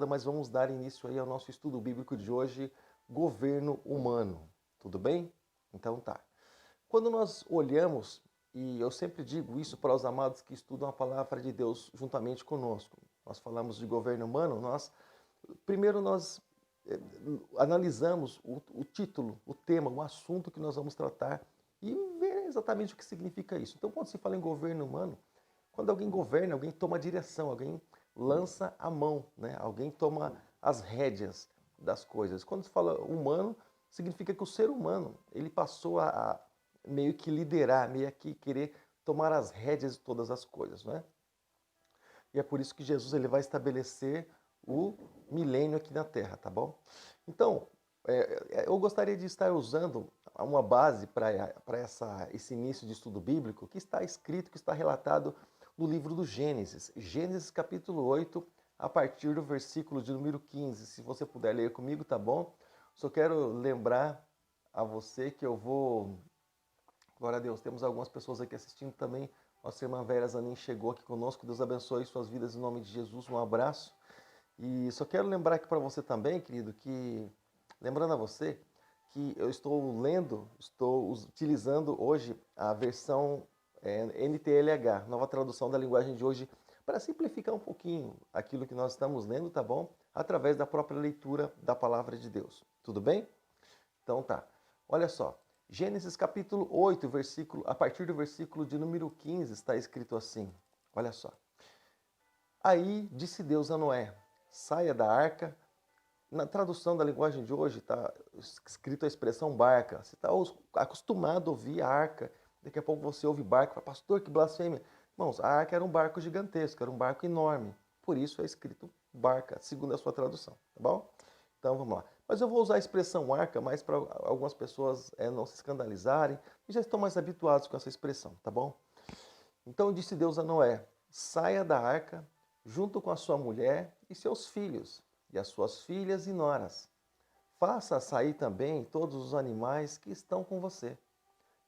Mas vamos dar início aí ao nosso estudo bíblico de hoje, governo humano. Tudo bem? Então tá. Quando nós olhamos, e eu sempre digo isso para os amados que estudam a palavra de Deus juntamente conosco, nós falamos de governo humano, primeiro nós analisamos o título, o tema, o assunto que nós vamos tratar e ver exatamente o que significa isso. Então, quando se fala em governo humano, quando alguém governa, alguém toma a direção, alguém lança a mão, né? Alguém toma as rédeas das coisas. Quando se fala humano, significa que o ser humano ele passou a meio que liderar, meio que querer tomar as rédeas de todas as coisas, né? E é por isso que Jesus ele vai estabelecer o milênio aqui na Terra, tá bom? Então, eu gostaria de estar usando uma base para esse início de estudo bíblico que está escrito, que está relatado no livro do Gênesis. Gênesis capítulo 8, a partir do versículo de número 15. Se você puder ler comigo, tá bom? Só quero lembrar a você que eu vou... Glória a Deus, temos algumas pessoas aqui assistindo também. Nossa irmã Vera Zanin chegou aqui conosco. Deus abençoe suas vidas em nome de Jesus. Um abraço. E só quero lembrar aqui para você também, querido, que... Lembrando a você que eu estou utilizando hoje a versão NTLH, nova tradução da linguagem de hoje, para simplificar um pouquinho aquilo que nós estamos lendo, tá bom? Através da própria leitura da palavra de Deus. Tudo bem? Então tá. Olha só. Gênesis capítulo 8, a partir do versículo de número 15, está escrito assim. Olha só. Aí disse Deus a Noé, saia da arca. Na tradução da linguagem de hoje está escrito a expressão barca. Você está acostumado a ouvir a arca. Daqui a pouco você ouve barco. Fala, pastor, que blasfêmia. Irmãos, a arca era um barco gigantesco, era um barco enorme. Por isso é escrito barca, segundo a sua tradução. Tá bom? Então vamos lá. Mas eu vou usar a expressão arca mais para algumas pessoas não se escandalizarem e já estão mais habituados com essa expressão, tá bom? Então disse Deus a Noé, saia da arca junto com a sua mulher e seus filhos, e as suas filhas e noras. Faça sair também todos os animais que estão com você.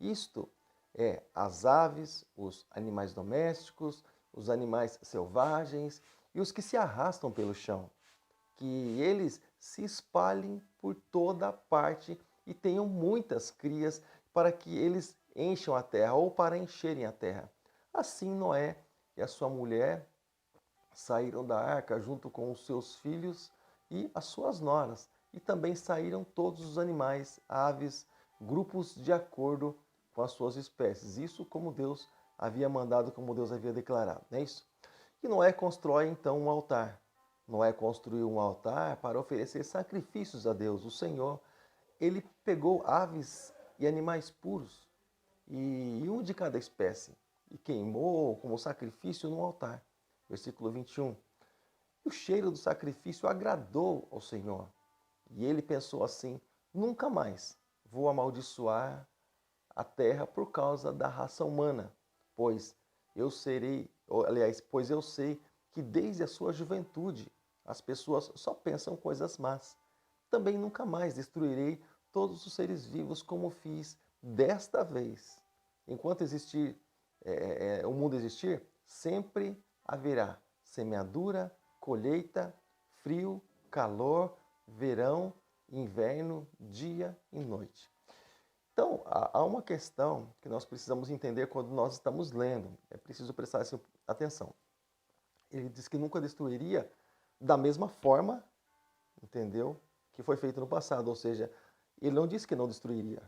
Isto é, as aves, os animais domésticos, os animais selvagens e os que se arrastam pelo chão. Que eles se espalhem por toda parte e tenham muitas crias para que eles encham a terra ou para encherem a terra. Assim Noé e a sua mulher saíram da arca junto com os seus filhos e as suas noras, e também saíram todos os animais, aves, grupos de acordo com as suas espécies. Isso como Deus havia mandado, como Deus havia declarado, não é isso? E Noé constrói então um altar. Noé construiu um altar para oferecer sacrifícios a Deus, o Senhor. Ele pegou aves e animais puros, e um de cada espécie, e queimou como sacrifício no altar. Versículo 21. E o cheiro do sacrifício agradou ao Senhor. E ele pensou assim, nunca mais vou amaldiçoar a terra por causa da raça humana, pois pois eu sei que desde a sua juventude as pessoas só pensam coisas más. Também nunca mais destruirei todos os seres vivos como fiz desta vez. Enquanto existir o mundo existir, sempre haverá semeadura, colheita, frio, calor, verão, inverno, dia e noite. Então, há uma questão que nós precisamos entender quando nós estamos lendo. É preciso prestar atenção. Ele diz que nunca destruiria da mesma forma, entendeu? Que foi feito no passado. Ou seja, ele não disse que não destruiria.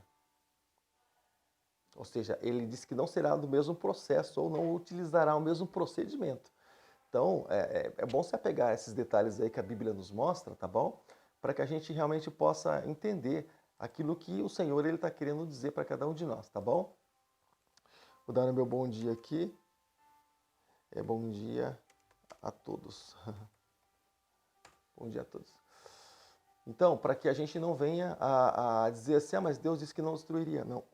Ou seja, ele disse que não será do mesmo processo ou não utilizará o mesmo procedimento. Então, é bom se apegar a esses detalhes aí que a Bíblia nos mostra, tá bom? Para que a gente realmente possa entender aquilo que o Senhor está querendo dizer para cada um de nós, tá bom? Vou dar o meu bom dia aqui. Bom dia a todos. Bom dia a todos. Então, para que a gente não venha a dizer assim, mas Deus disse que não destruiria. Não,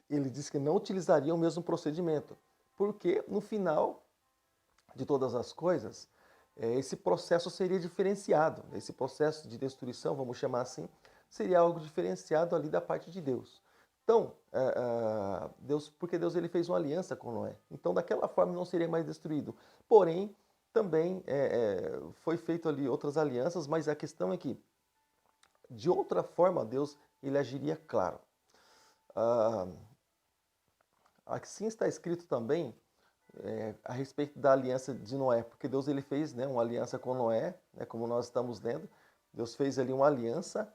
ele disse que não utilizaria o mesmo procedimento. Porque no final de todas as coisas, esse processo seria diferenciado. Esse processo de destruição, vamos chamar assim, seria algo diferenciado ali da parte de Deus. Então, porque Deus ele fez uma aliança com Noé. Então, daquela forma não seria mais destruído. Porém, também foi feito ali outras alianças, mas a questão é que, de outra forma, Deus ele agiria claro. Ah, assim está escrito também a respeito da aliança de Noé, porque Deus ele fez, né, uma aliança com Noé, né, como nós estamos lendo. Deus fez ali uma aliança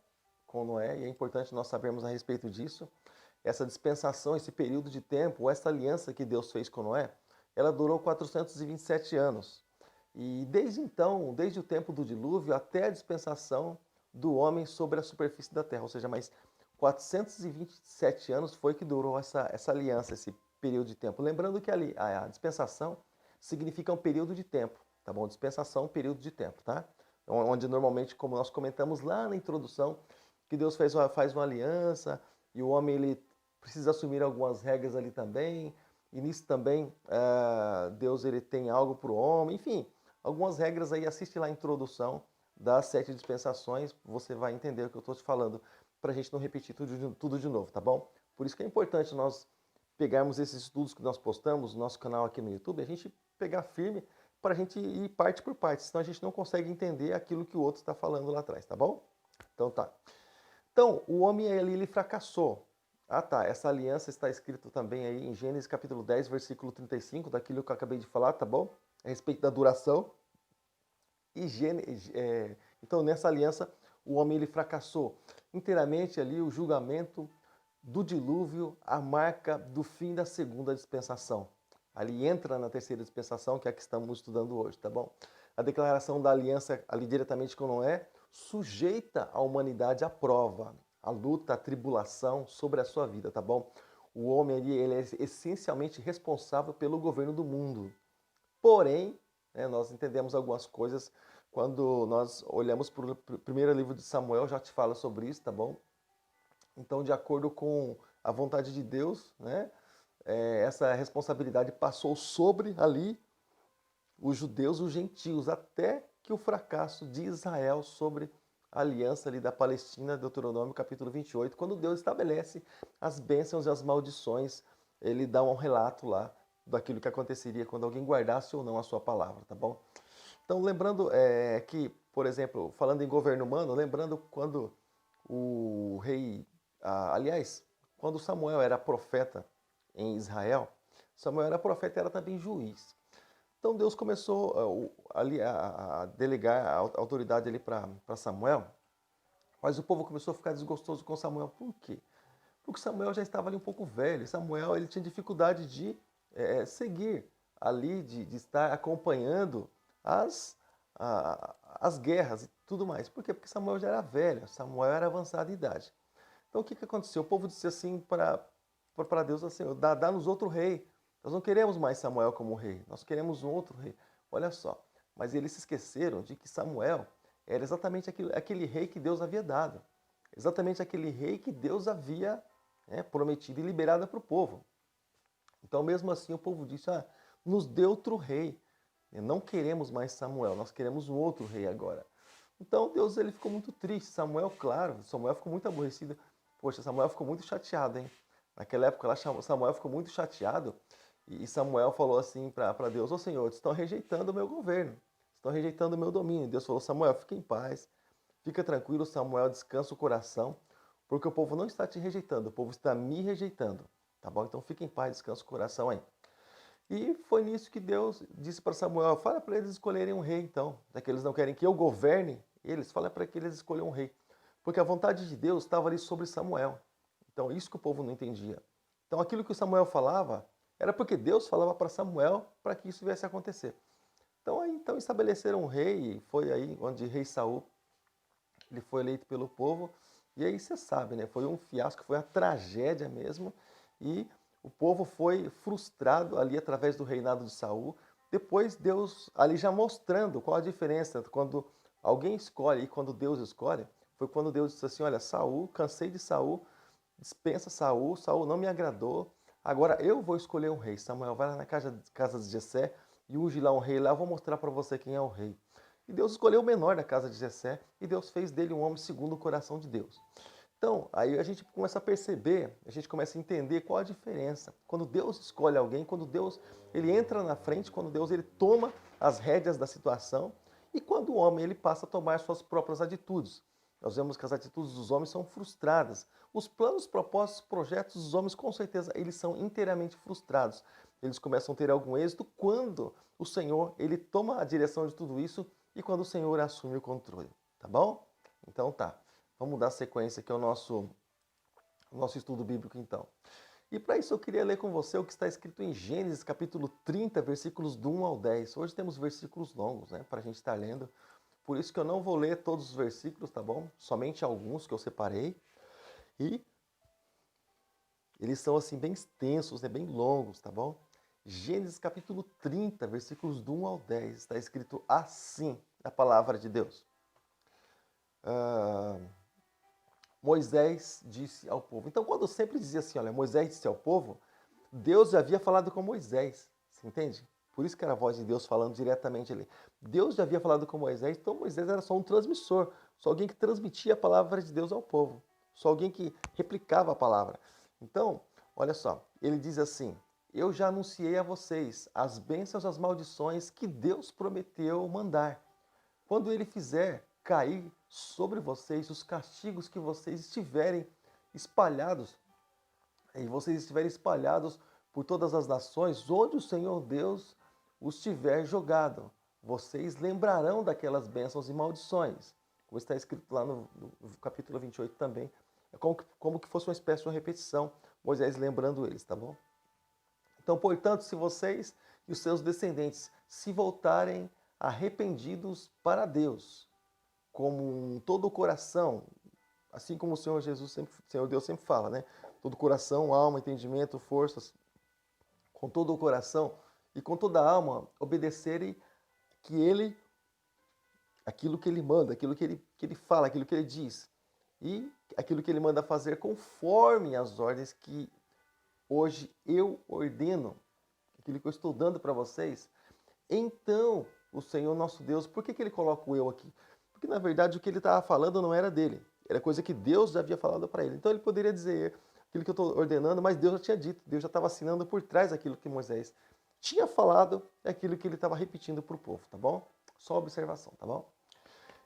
com Noé, e é importante nós sabermos a respeito disso. Essa dispensação, esse período de tempo, essa aliança que Deus fez com Noé, ela durou 427 anos. E desde então, desde o tempo do dilúvio até a dispensação do homem sobre a superfície da terra, ou seja, mais 427 anos foi que durou essa aliança, esse período de tempo. Lembrando que a dispensação significa um período de tempo, tá bom? Dispensação, período de tempo, tá? Onde normalmente, como nós comentamos lá na introdução, que Deus faz uma aliança e o homem ele precisa assumir algumas regras ali também, e nisso também Deus ele tem algo para o homem, enfim, algumas regras aí, assiste lá a introdução das 7 dispensações, você vai entender o que eu estou te falando, para a gente não repetir tudo de novo, tá bom? Por isso que é importante nós pegarmos esses estudos que nós postamos no nosso canal aqui no YouTube, a gente pegar firme para a gente ir parte por parte, senão a gente não consegue entender aquilo que o outro está falando lá atrás, tá bom? Então tá. Então, o homem ali, ele fracassou. Ah tá, essa aliança está escrito também aí em Gênesis capítulo 10, versículo 35, daquilo que eu acabei de falar, tá bom? A respeito da duração. Então, nessa aliança, o homem ele fracassou inteiramente ali o julgamento do dilúvio, a marca do fim da segunda dispensação. Ali entra na terceira dispensação, que é a que estamos estudando hoje, tá bom? A declaração da aliança ali diretamente com Noé sujeita a humanidade à prova, à luta, à tribulação sobre a sua vida, tá bom? O homem ali, ele é essencialmente responsável pelo governo do mundo. Porém, nós entendemos algumas coisas quando nós olhamos para o primeiro livro de Samuel, já te fala sobre isso, tá bom? Então, de acordo com a vontade de Deus, né, essa responsabilidade passou sobre ali os judeus, os gentios, até que o fracasso de Israel sobre a aliança ali da Palestina, Deuteronômio capítulo 28, quando Deus estabelece as bênçãos e as maldições, ele dá um relato lá daquilo que aconteceria quando alguém guardasse ou não a sua palavra, tá bom? Então, lembrando que, por exemplo, falando em governo humano, lembrando quando o rei, aliás, quando Samuel era profeta em Israel, Samuel era profeta e era também juiz. Então Deus começou ali a delegar a autoridade ali para Samuel, mas o povo começou a ficar desgostoso com Samuel. Por quê? Porque Samuel já estava ali um pouco velho. Samuel ele tinha dificuldade de seguir ali, de estar acompanhando as guerras e tudo mais. Por quê? Porque Samuel já era velho, Samuel era avançado em idade. Então o que aconteceu? O povo disse assim para Deus assim, dá-nos outro rei. Nós não queremos mais Samuel como rei, nós queremos um outro rei. Olha só, mas eles se esqueceram de que Samuel era exatamente aquele rei que Deus havia dado. Exatamente aquele rei que Deus havia prometido e liberado para o povo. Então mesmo assim o povo disse, nos dê outro rei. Não queremos mais Samuel, nós queremos um outro rei agora. Então Deus ele ficou muito triste. Samuel, claro, Samuel ficou muito aborrecido. Poxa, Samuel ficou muito chateado, hein? Naquela época, Samuel ficou muito chateado e Samuel falou assim para Deus, ô Senhor, estão rejeitando o meu governo, estão rejeitando o meu domínio. Deus falou, Samuel, fica em paz, fica tranquilo, Samuel, descansa o coração, porque o povo não está te rejeitando, o povo está me rejeitando, tá bom? Então fica em paz, descansa o coração aí. E foi nisso que Deus disse para Samuel, fala para eles escolherem um rei então, já que eles não querem que eu governe, eles fala para que eles escolham um rei, porque a vontade de Deus estava ali sobre Samuel. Então isso que o povo não entendia. Então aquilo que o Samuel falava era porque Deus falava para Samuel para que isso viesse a acontecer. Então estabeleceram um rei, e foi aí onde rei Saul ele foi eleito pelo povo. E aí você sabe, né? Foi um fiasco, foi uma tragédia mesmo. E o povo foi frustrado ali através do reinado de Saul. Depois Deus ali já mostrando qual a diferença quando alguém escolhe e quando Deus escolhe. Foi quando Deus disse assim, olha, Saul, cansei de Saul, dispensa Saul, Saul não me agradou, agora eu vou escolher um rei. Samuel, vai lá na casa de Jessé e unge lá um rei lá, eu vou mostrar para você quem é o rei. E Deus escolheu o menor da casa de Jessé e Deus fez dele um homem segundo o coração de Deus. Então, aí a gente começa a perceber, a gente começa a entender qual a diferença. Quando Deus escolhe alguém, quando Deus ele entra na frente, quando Deus ele toma as rédeas da situação e quando o homem ele passa a tomar suas próprias atitudes. Nós vemos que as atitudes dos homens são frustradas. Os planos, propósitos, projetos dos homens, com certeza, eles são inteiramente frustrados. Eles começam a ter algum êxito quando o Senhor ele toma a direção de tudo isso e quando o Senhor assume o controle. Tá bom? Então tá. Vamos dar sequência aqui ao nosso estudo bíblico então. E para isso eu queria ler com você o que está escrito em Gênesis capítulo 30, versículos do 1 ao 10. Hoje temos versículos longos, né, para a gente estar lendo. Por isso que eu não vou ler todos os versículos, tá bom? Somente alguns que eu separei. E eles são assim bem extensos, né, bem longos, tá bom? Gênesis capítulo 30, versículos do 1 ao 10. Está escrito assim, a palavra de Deus. Moisés disse ao povo. Então, quando eu sempre dizia assim, olha, Moisés disse ao povo, Deus já havia falado com Moisés, você entende? Por isso que era a voz de Deus falando diretamente ali. Deus já havia falado com Moisés, então Moisés era só um transmissor, só alguém que transmitia a palavra de Deus ao povo, só alguém que replicava a palavra. Então, olha só, ele diz assim, eu já anunciei a vocês as bênçãos e as maldições que Deus prometeu mandar. Quando ele fizer cair sobre vocês os castigos que vocês estiverem espalhados, e vocês estiverem espalhados por todas as nações, onde o Senhor Deus os tiver jogado, vocês lembrarão daquelas bênçãos e maldições. Como está escrito lá no capítulo 28 também, é como que fosse uma espécie de uma repetição, Moisés lembrando eles, tá bom? Então, portanto, se vocês e os seus descendentes se voltarem arrependidos para Deus, com todo o coração, assim como o Senhor Deus sempre fala, né? Todo o coração, alma, entendimento, forças, com todo o coração e com toda a alma, obedecerem aquilo que ele manda, aquilo que ele fala, aquilo que ele diz, e aquilo que ele manda fazer conforme as ordens que hoje eu ordeno, aquilo que eu estou dando para vocês. Então, o Senhor nosso Deus, por que ele coloca o eu aqui? Porque, na verdade, o que ele estava falando não era dele. Era coisa que Deus já havia falado para ele. Então, ele poderia dizer aquilo que eu estou ordenando, mas Deus já tinha dito. Deus já estava assinando por trás aquilo que Moisés tinha falado, aquilo que ele estava repetindo para o povo, tá bom? Só observação, tá bom?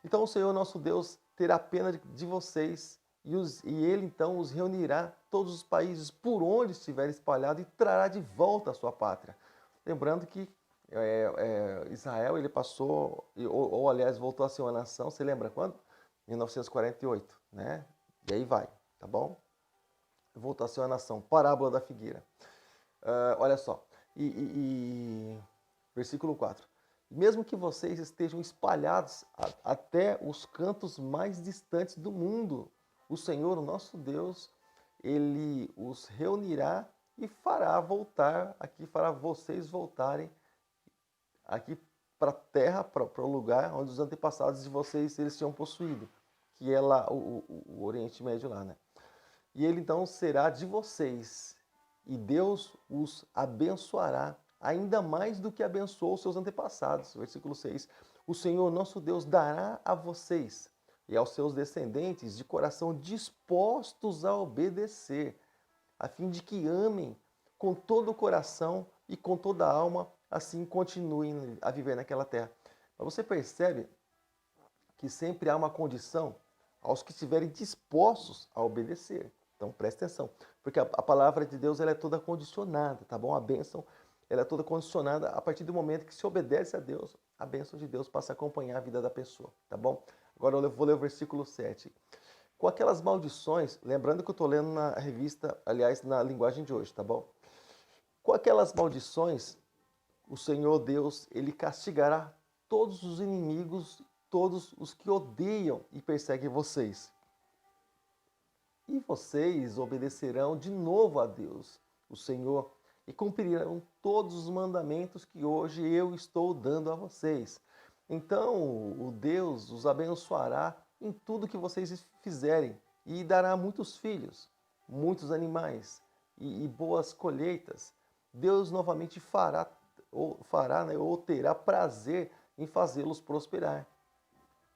Então, o Senhor nosso Deus terá pena de vocês e ele, então, os reunirá todos os países por onde estiver espalhado e trará de volta a sua pátria. Lembrando que Israel ele passou, aliás, voltou a ser uma nação, você lembra quando? 1948, né? E aí vai, tá bom? Voltou a ser uma nação, parábola da figueira. Olha só, versículo 4. Mesmo que vocês estejam espalhados até os cantos mais distantes do mundo, o Senhor, o nosso Deus, ele os reunirá e fará vocês voltarem aqui para a terra, para o lugar onde os antepassados de vocês eles tinham possuído, que é lá o Oriente Médio lá, né? E ele então será de vocês, e Deus os abençoará ainda mais do que abençoou os seus antepassados. Versículo 6. O Senhor nosso Deus dará a vocês e aos seus descendentes de coração dispostos a obedecer, a fim de que amem com todo o coração e com toda a alma, assim continuem a viver naquela terra. Mas você percebe que sempre há uma condição aos que estiverem dispostos a obedecer. Então preste atenção, porque a palavra de Deus ela é toda condicionada, tá bom? A bênção ela é toda condicionada a partir do momento que se obedece a Deus, a bênção de Deus passa a acompanhar a vida da pessoa, tá bom? Agora eu vou ler o versículo 7. Com aquelas maldições, lembrando que eu estou lendo na revista, aliás, na linguagem de hoje, tá bom? Com aquelas maldições, o Senhor Deus, ele castigará todos os inimigos, todos os que odeiam e perseguem vocês. E vocês obedecerão de novo a Deus, o Senhor, e cumprirão todos os mandamentos que hoje eu estou dando a vocês. Então, o Deus os abençoará em tudo que vocês fizerem e dará muitos filhos, muitos animais e boas colheitas. Deus novamente fará, né, ou terá prazer em fazê-los prosperar,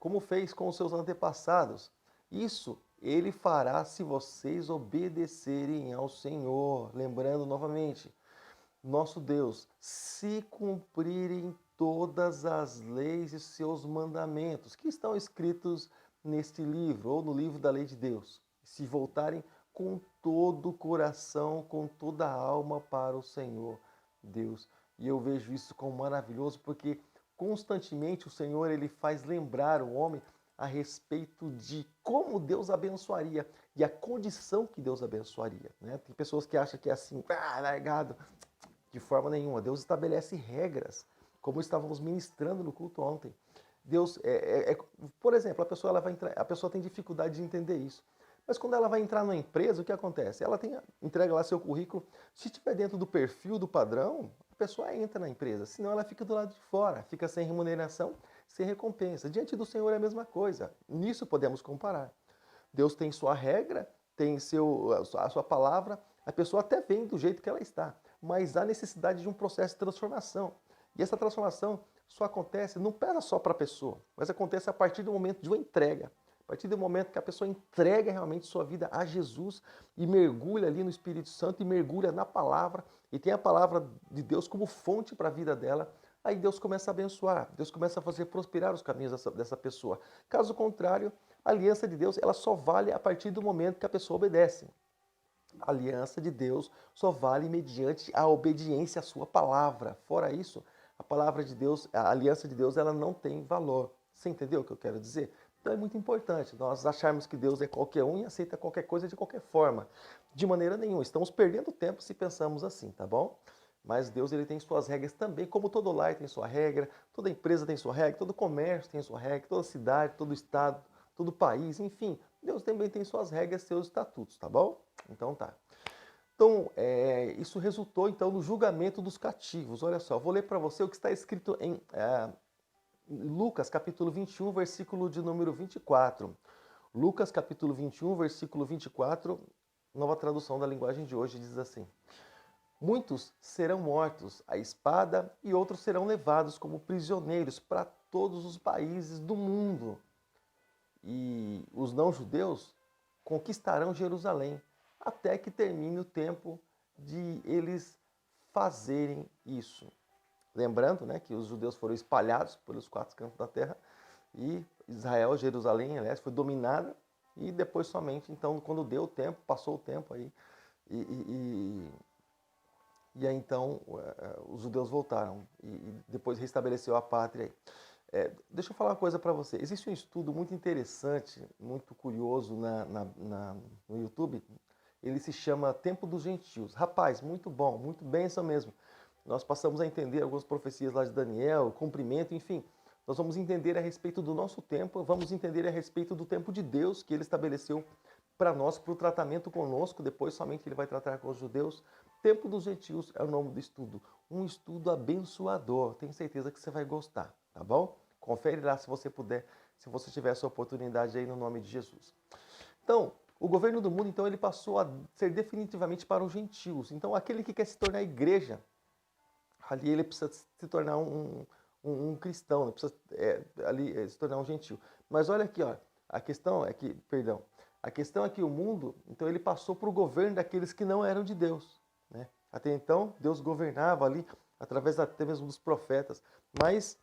como fez com os seus antepassados. Isso Ele fará se vocês obedecerem ao Senhor. Lembrando novamente, nosso Deus, se cumprirem todas as leis e seus mandamentos que estão escritos neste livro ou no livro da lei de Deus, se voltarem com todo o coração, com toda a alma para o Senhor Deus. E eu vejo isso como maravilhoso porque constantemente o Senhor ele faz lembrar o homem a respeito de como Deus abençoaria e a condição que Deus abençoaria. Né? Tem pessoas que acham que é assim, largado. De forma nenhuma. Deus estabelece regras, como estávamos ministrando no culto ontem. Deus, por exemplo, a pessoa tem dificuldade de entender isso. Mas quando ela vai entrar numa empresa, o que acontece? Ela entrega lá seu currículo. Se estiver dentro do perfil, do padrão, a pessoa entra na empresa. Senão ela fica do lado de fora, fica sem remuneração, sem recompensa. Diante do Senhor é a mesma coisa. Nisso podemos comparar. Deus tem sua regra, tem a sua palavra, a pessoa até vem do jeito que ela está, mas há necessidade de um processo de transformação. E essa transformação só acontece, não pesa só para a pessoa, mas acontece a partir do momento de uma entrega. A partir do momento que a pessoa entrega realmente sua vida a Jesus e mergulha ali no Espírito Santo e mergulha na palavra e tem a palavra de Deus como fonte para a vida dela, aí Deus começa a abençoar, Deus começa a fazer prosperar os caminhos dessa pessoa. Caso contrário, a aliança de Deus ela só vale a partir do momento que a pessoa obedece. A aliança de Deus só vale mediante a obediência à sua palavra. Fora isso, a palavra de Deus, a aliança de Deus, ela não tem valor. Você entendeu o que eu quero dizer? Então é muito importante nós acharmos que Deus é qualquer um e aceita qualquer coisa de qualquer forma. De maneira nenhuma. Estamos perdendo tempo se pensamos assim, tá bom? Mas Deus ele tem suas regras também, como todo lar tem sua regra, toda empresa tem sua regra, todo comércio tem sua regra, toda cidade, todo estado, todo país, enfim. Deus também tem suas regras, seus estatutos, tá bom? Então tá. Então, isso resultou então no julgamento dos cativos. Olha só, vou ler para você o que está escrito em Lucas capítulo 21, versículo de número 24. Lucas capítulo 21, versículo 24, nova tradução da linguagem de hoje, diz assim: muitos serão mortos à espada e outros serão levados como prisioneiros para todos os países do mundo. E os não-judeus conquistarão Jerusalém até que termine o tempo de eles fazerem isso. Lembrando, né, que os judeus foram espalhados pelos 4 cantos da terra e Israel, Jerusalém, aliás, foi dominada e depois somente, então, quando deu o tempo, passou o tempo aí e aí então os judeus voltaram e depois restabeleceu a pátria aí. Deixa eu falar uma coisa para você. Existe um estudo muito interessante, muito curioso no YouTube. Ele se chama Tempo dos Gentios. Rapaz, muito bom, muito bênção mesmo. Nós passamos a entender algumas profecias lá de Daniel, cumprimento, enfim. Nós vamos entender a respeito do nosso tempo, vamos entender a respeito do tempo de Deus que Ele estabeleceu para nós, para o tratamento conosco. Depois somente Ele vai tratar com os judeus. Tempo dos Gentios é o nome do estudo. Um estudo abençoador. Tenho certeza que você vai gostar, tá bom? Confere lá se você puder, se você tiver essa oportunidade aí no nome de Jesus. Então, o governo do mundo, então, ele passou a ser definitivamente para os gentios. Então, aquele que quer se tornar igreja, ali ele precisa se tornar um cristão, né? Precisa se tornar um gentio. Mas olha aqui, ó, a questão é que o mundo, então, ele passou para o governo daqueles que não eram de Deus, né? Até então, Deus governava ali, através até mesmo dos profetas, mas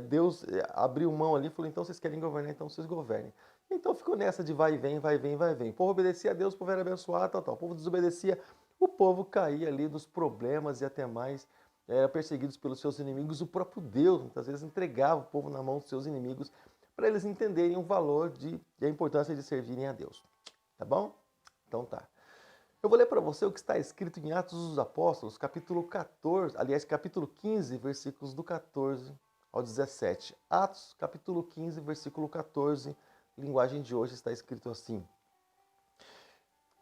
Deus abriu mão ali e falou, então vocês querem governar, então vocês governem. Então ficou nessa de vai e vem, vai e vem, vai e vem. O povo obedecia a Deus, o povo era abençoado, tal, tal. O povo desobedecia, o povo caía ali nos problemas e até mais, era perseguidos pelos seus inimigos. O próprio Deus, muitas vezes, entregava o povo na mão dos seus inimigos para eles entenderem o valor e a importância de servirem a Deus. Tá bom? Então tá. Eu vou ler para você o que está escrito em Atos dos Apóstolos, capítulo 14, aliás, capítulo 15, versículos do 14 ao 17. Atos, capítulo 15, versículo 14, linguagem de hoje, está escrito assim: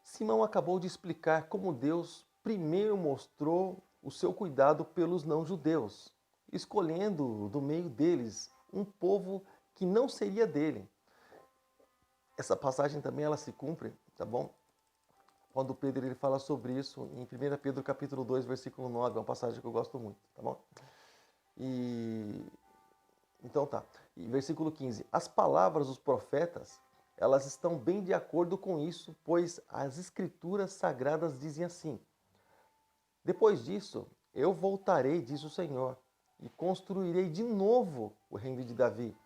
Simão acabou de explicar como Deus primeiro mostrou o seu cuidado pelos não-judeus, escolhendo do meio deles um povo que não seria dele. Essa passagem também ela se cumpre, tá bom? Quando Pedro ele fala sobre isso em 1 Pedro capítulo 2, versículo 9, é uma passagem que eu gosto muito, tá bom? Então tá. E versículo 15. As palavras dos profetas elas estão bem de acordo com isso, pois as Escrituras Sagradas dizem assim: depois disso, eu voltarei, diz o Senhor, e construirei de novo o reino de Davi,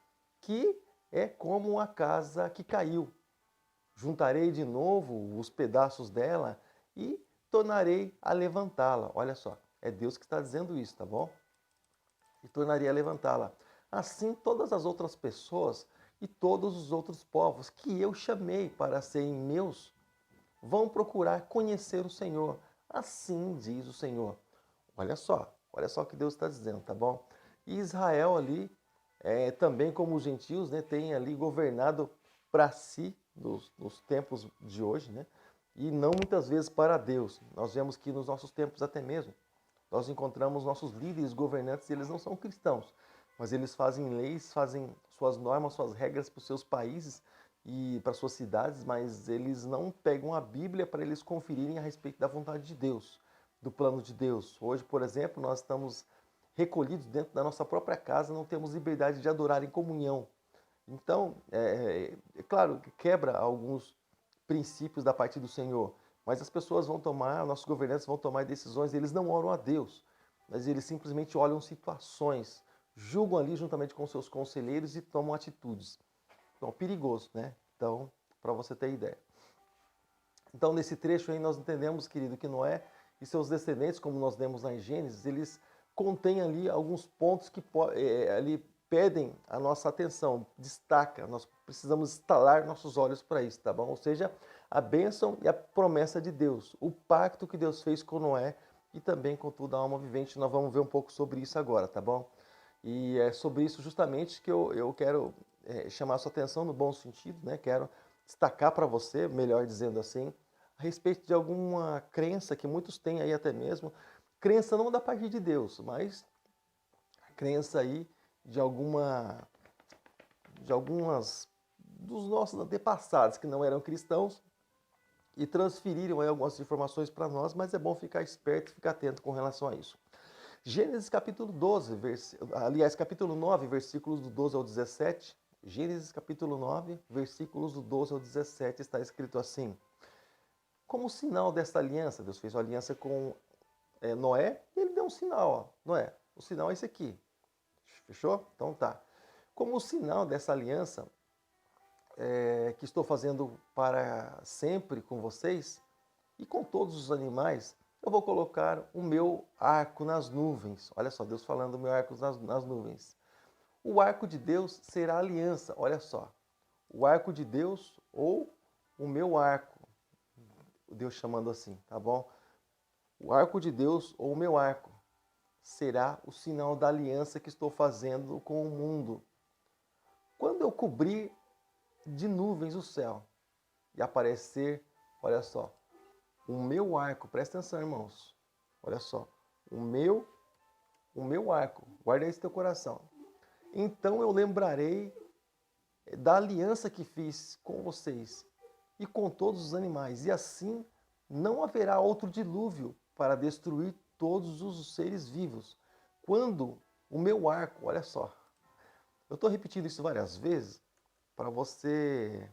que é como a casa que caiu. Juntarei de novo os pedaços dela e tornarei a levantá-la. Olha só, é Deus que está dizendo isso, tá bom? E tornarei a levantá-la. Assim, todas as outras pessoas e todos os outros povos que eu chamei para serem meus vão procurar conhecer o Senhor. Assim diz o Senhor. Olha só o que Deus está dizendo, tá bom? E Israel ali, também como os gentios, né, tem ali governado para si nos tempos de hoje, né? E não muitas vezes para Deus. Nós vemos que nos nossos tempos até mesmo, nós encontramos nossos líderes governantes, e eles não são cristãos, mas eles fazem leis, fazem suas normas, suas regras para os seus países e para suas cidades, mas eles não pegam a Bíblia para eles conferirem a respeito da vontade de Deus, do plano de Deus. Hoje, por exemplo, nós estamos recolhidos dentro da nossa própria casa, não temos liberdade de adorar em comunhão. Então, é claro que quebra alguns princípios da parte do Senhor, mas as pessoas vão tomar, nossos governantes vão tomar decisões, eles não oram a Deus, mas eles simplesmente olham situações, julgam ali juntamente com seus conselheiros e tomam atitudes. Então, perigoso, né? Então, para você ter ideia. Então, nesse trecho aí, nós entendemos, querido, que Noé e seus descendentes, como nós lemos lá em Gênesis, eles contêm ali alguns pontos que ali pedem a nossa atenção, destaca, nós precisamos estalar nossos olhos para isso, tá bom? Ou seja, a bênção e a promessa de Deus, o pacto que Deus fez com Noé e também com toda a alma vivente. Nós vamos ver um pouco sobre isso agora, tá bom? E é sobre isso justamente que eu quero chamar a sua atenção no bom sentido, né? Quero destacar para você, melhor dizendo assim, a respeito de alguma crença que muitos têm aí até mesmo, crença não da parte de Deus, mas crença aí de algumas dos nossos antepassados que não eram cristãos e transferiram aí algumas informações para nós, mas é bom ficar esperto e ficar atento com relação a isso. Gênesis capítulo 12, capítulo 9, versículos do 12 ao 17. Gênesis capítulo 9, versículos do 12 ao 17, está escrito assim: como sinal desta aliança, Deus fez uma aliança com Noé e ele deu um sinal, ó. Noé, o sinal é esse aqui. Fechou? Então tá. Como sinal dessa aliança que estou fazendo para sempre com vocês e com todos os animais, eu vou colocar o meu arco nas nuvens. Olha só, Deus falando o meu arco nas nuvens. O arco de Deus será a aliança. Olha só. O arco de Deus ou o meu arco. Deus chamando assim, tá bom? O arco de Deus ou o meu arco será o sinal da aliança que estou fazendo com o mundo. Quando eu cobrir de nuvens o céu e aparecer, olha só, o meu arco, presta atenção, irmãos. Olha só, o meu arco, guarda isso no teu coração. Então eu lembrarei da aliança que fiz com vocês e com todos os animais, e assim não haverá outro dilúvio para destruir todos os seres vivos. Quando o meu arco, olha só, eu estou repetindo isso várias vezes para você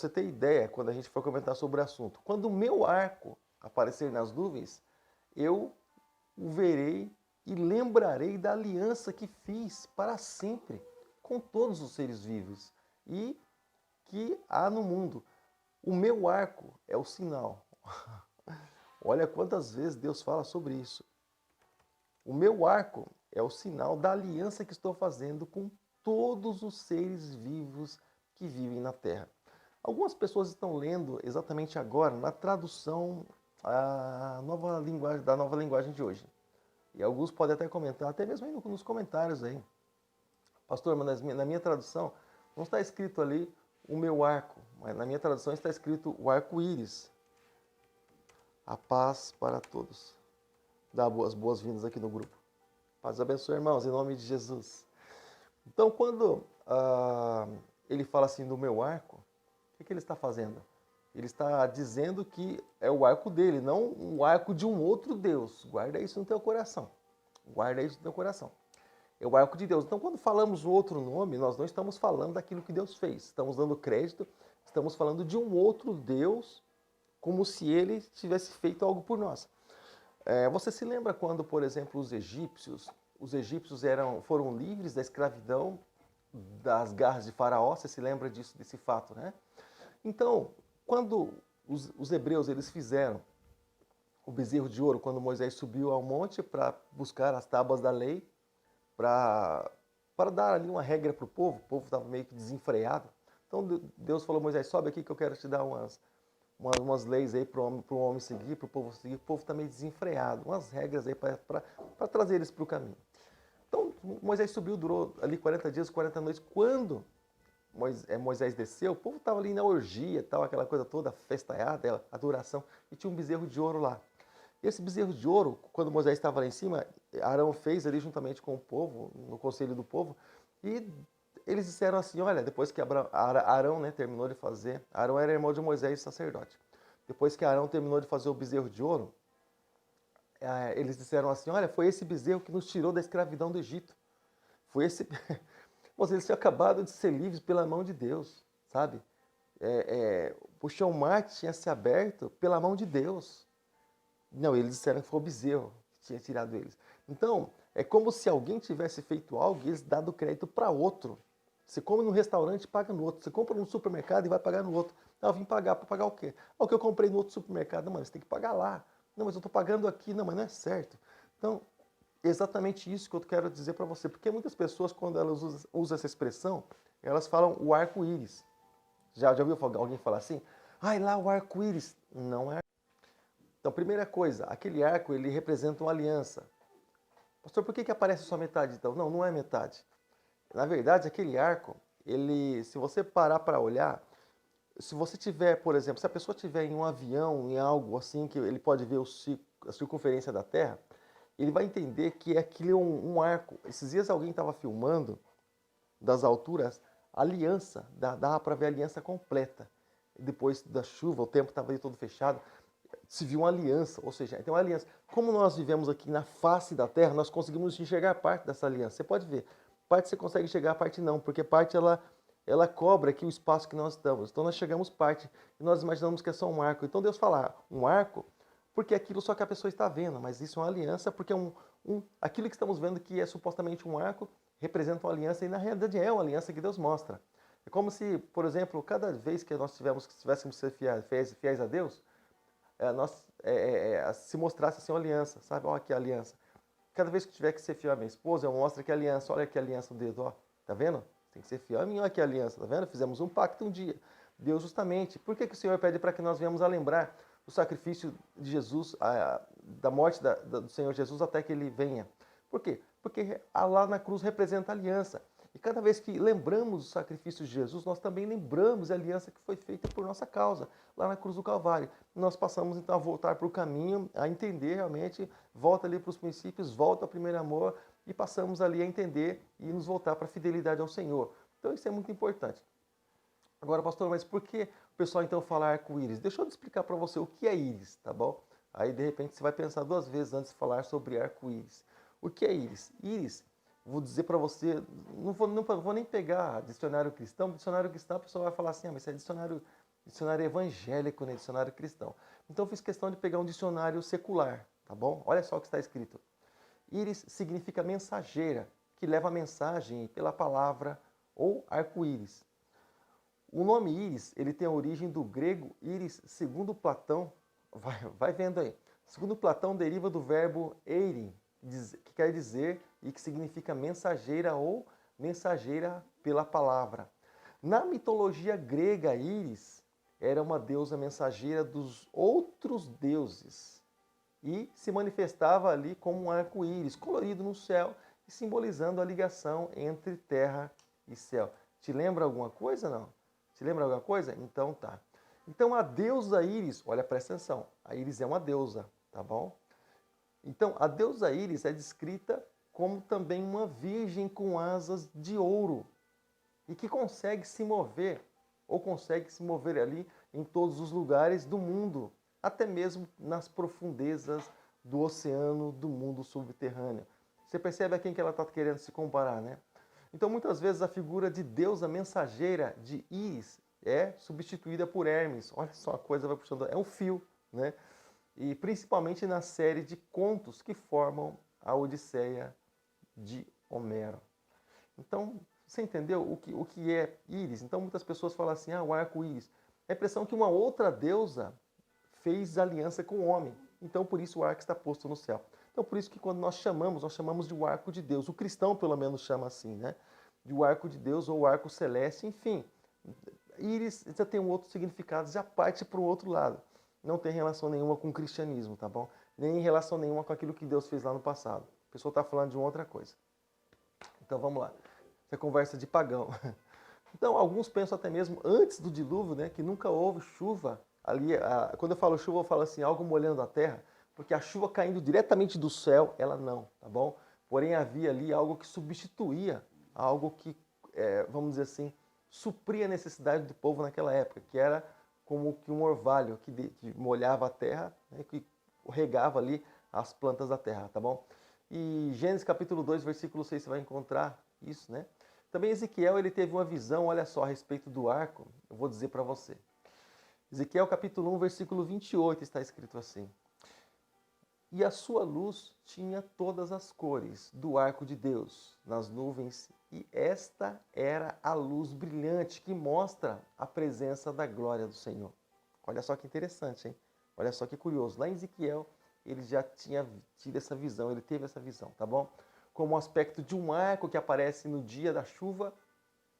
ter ideia quando a gente for comentar sobre o assunto. Quando o meu arco aparecer nas nuvens, eu o verei e lembrarei da aliança que fiz para sempre com todos os seres vivos e que há no mundo. O meu arco é o sinal. Olha quantas vezes Deus fala sobre isso. O meu arco é o sinal da aliança que estou fazendo com todos os seres vivos que vivem na terra. Algumas pessoas estão lendo exatamente agora na tradução da nova linguagem de hoje. E alguns podem até comentar, até mesmo aí nos comentários aí. Pastor, mas na minha tradução não está escrito ali o meu arco, mas na minha tradução está escrito o arco-íris. A paz para todos. Dá as boas-vindas aqui no grupo. Paz abençoe, irmãos, em nome de Jesus. Então, quando ele fala assim do meu arco, o que ele está fazendo? Ele está dizendo que é o arco dele, não o arco de um outro Deus. Guarda isso no teu coração. Guarda isso no teu coração. é o arco de Deus. Então, quando falamos o outro nome, nós não estamos falando daquilo que Deus fez. Estamos dando crédito, estamos falando de um outro Deus, como se ele tivesse feito algo por nós. Você se lembra quando, por exemplo, os egípcios foram livres da escravidão, das garras de Faraó? Você se lembra disso, desse fato, né? Então, quando os hebreus eles fizeram o bezerro de ouro, quando Moisés subiu ao monte para buscar as tábuas da lei, para dar ali uma regra para o povo estava meio que desenfreado. Então Deus falou: Moisés, sobe aqui que eu quero te dar umas leis aí para o homem seguir, para o povo seguir. O povo está meio desenfreado, umas regras aí para trazer eles para o caminho. Então Moisés subiu, durou ali 40 dias, 40 noites. Quando Moisés desceu, o povo estava ali na orgia, tal, aquela coisa toda, festaiada, adoração, e tinha um bezerro de ouro lá. E esse bezerro de ouro, quando Moisés estava lá em cima, Arão fez ali juntamente com o povo, no conselho do povo, e eles disseram assim: olha, depois que Arão, né, terminou de fazer, Arão era irmão de Moisés, sacerdote. Depois que Arão terminou de fazer o bezerro de ouro, eles disseram assim: olha, foi esse bezerro que nos tirou da escravidão do Egito. Foi esse. Mas eles tinham acabado de ser livres pela mão de Deus, sabe? O chão mar tinha se aberto pela mão de Deus. Não, eles disseram que foi o bezerro que tinha tirado eles. Então, é como se alguém tivesse feito algo e eles dado crédito para outro. Você come no restaurante e paga no outro. Você compra no supermercado e vai pagar no outro. Não, eu vim pagar. Para pagar o quê? O que eu comprei no outro supermercado. Não, mas você tem que pagar lá. Não, mas eu estou pagando aqui. Não, mas não é certo. Então, exatamente isso que eu quero dizer para você. Porque muitas pessoas, quando elas usam essa expressão, elas falam o arco-íris. Já ouviu alguém falar assim? Ai, lá o arco-íris. Não é. Então, primeira coisa, aquele arco, ele representa uma aliança. Pastor, por que aparece só metade então? Não, não é metade. Na verdade, aquele arco, se você parar para olhar, se você tiver, por exemplo, se a pessoa tiver em um avião, em algo assim, que ele pode ver a circunferência da Terra, ele vai entender que aquilo é um arco. Esses dias alguém estava filmando, das alturas, a aliança, dava para ver a aliança completa. Depois da chuva, o tempo estava todo fechado, se viu uma aliança, ou seja, tem uma aliança. Como nós vivemos aqui na face da Terra, nós conseguimos enxergar parte dessa aliança. Você pode ver, parte você consegue enxergar, parte não, porque parte ela cobra aqui o espaço que nós estamos. Então nós chegamos parte e nós imaginamos que é só um arco. Então Deus fala um arco, porque é aquilo só que a pessoa está vendo, mas isso é uma aliança, porque aquilo que estamos vendo que é supostamente um arco representa uma aliança e na realidade é uma aliança que Deus mostra. É como se, por exemplo, cada vez que nós tivéssemos ser fiéis a Deus, se mostrasse assim uma aliança, sabe? Olha aqui a aliança. Cada vez que tiver que ser fiel à minha esposa, eu mostro aqui a aliança. Olha aqui a aliança do dedo, ó. Tá vendo? Tem que ser fiel a mim, olha aqui a aliança, tá vendo? Fizemos um pacto um dia. Deus justamente. Por que o Senhor pede para que nós venhamos a lembrar do sacrifício de Jesus, da morte do Senhor Jesus até que Ele venha? Por quê? Porque lá na cruz representa a aliança. E cada vez que lembramos o sacrifício de Jesus, nós também lembramos a aliança que foi feita por nossa causa, lá na cruz do Calvário. Nós passamos então a voltar para o caminho, a entender realmente, volta ali para os princípios, volta ao primeiro amor e passamos ali a entender e nos voltar para a fidelidade ao Senhor. Então isso é muito importante. Agora, pastor, mas por que o pessoal então fala arco-íris? Deixa eu explicar para você o que é íris, tá bom? Aí de repente você vai pensar duas vezes antes de falar sobre arco-íris. O que é íris? Íris, vou dizer para você, não vou nem pegar dicionário cristão. Dicionário cristão a pessoa vai falar assim: mas isso é dicionário evangélico, né? Dicionário cristão. Então eu fiz questão de pegar um dicionário secular, tá bom? Olha só o que está escrito. Íris significa mensageira, que leva a mensagem pela palavra, ou arco-íris. O nome íris, ele tem a origem do grego íris, segundo Platão. Vai vendo aí. Segundo Platão, deriva do verbo eirin, que quer dizer e que significa mensageira ou mensageira pela palavra. Na mitologia grega, Íris era uma deusa mensageira dos outros deuses e se manifestava ali como um arco-íris colorido no céu e simbolizando a ligação entre terra e céu. Te lembra alguma coisa, não? Te lembra alguma coisa? Então tá. Então a deusa Íris, olha, presta atenção, a Íris é uma deusa, tá bom? Então a deusa Íris é descrita como também uma virgem com asas de ouro e que consegue se mover, ou consegue se mover ali em todos os lugares do mundo, até mesmo nas profundezas do oceano, do mundo subterrâneo. Você percebe a quem que ela está querendo se comparar, né? Então, muitas vezes, a figura de deusa mensageira de Íris é substituída por Hermes. Olha só, a coisa vai puxando. É um fio, né? E principalmente na série de contos que formam a Odisseia de Homero. Então, você entendeu o que é Íris? Então, muitas pessoas falam assim, o arco-íris. É a impressão que uma outra deusa fez aliança com o homem. Então, por isso o arco está posto no céu. Então, por isso que quando nós chamamos de o arco de Deus. O cristão, pelo menos, chama assim, né? De o arco de Deus ou o arco celeste, enfim. Íris já tem um outro significado, já parte para o outro lado. Não tem relação nenhuma com o cristianismo, tá bom? Nem relação nenhuma com aquilo que Deus fez lá no passado. A pessoa está falando de uma outra coisa. Então, vamos lá. Essa conversa de pagão. Então, alguns pensam até mesmo antes do dilúvio, né, que nunca houve chuva. Ali, quando eu falo chuva, eu falo assim, algo molhando a terra, porque a chuva caindo diretamente do céu, ela não, tá bom? Porém, havia ali algo que substituía, algo que, vamos dizer assim, supria a necessidade do povo naquela época, que era como que um orvalho que molhava a terra, né, que regava ali as plantas da terra, tá bom? E Gênesis capítulo 2, versículo 6, você vai encontrar isso, né? Também Ezequiel, ele teve uma visão, olha só, a respeito do arco, eu vou dizer para você. Ezequiel capítulo 1, versículo 28, está escrito assim. E a sua luz tinha todas as cores do arco de Deus nas nuvens, e esta era a luz brilhante que mostra a presença da glória do Senhor. Olha só que interessante, hein? Olha só que curioso. Lá em Ezequiel, ele já tinha tido essa visão, ele teve essa visão, tá bom? Como o aspecto de um arco que aparece no dia da chuva,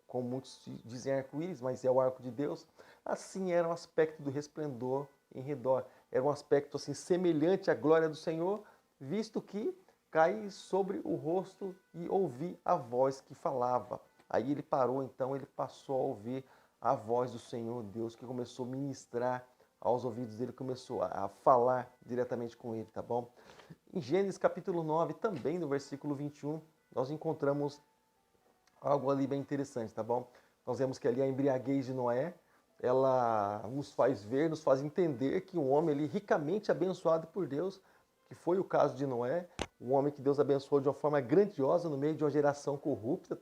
como muitos dizem arco-íris, mas é o arco de Deus, assim era o aspecto do resplendor em redor. Era um aspecto assim semelhante à glória do Senhor, visto que cai sobre o rosto e ouvi a voz que falava. Aí ele parou, então ele passou a ouvir a voz do Senhor Deus, que começou a ministrar aos ouvidos dele, começou a falar diretamente com ele, tá bom? Em Gênesis capítulo 9, também no versículo 21, nós encontramos algo ali bem interessante, tá bom? Nós vemos que ali a embriaguez de Noé, ela nos faz ver, nos faz entender que um homem ali ricamente abençoado por Deus, que foi o caso de Noé, um homem que Deus abençoou de uma forma grandiosa no meio de uma geração corrupta,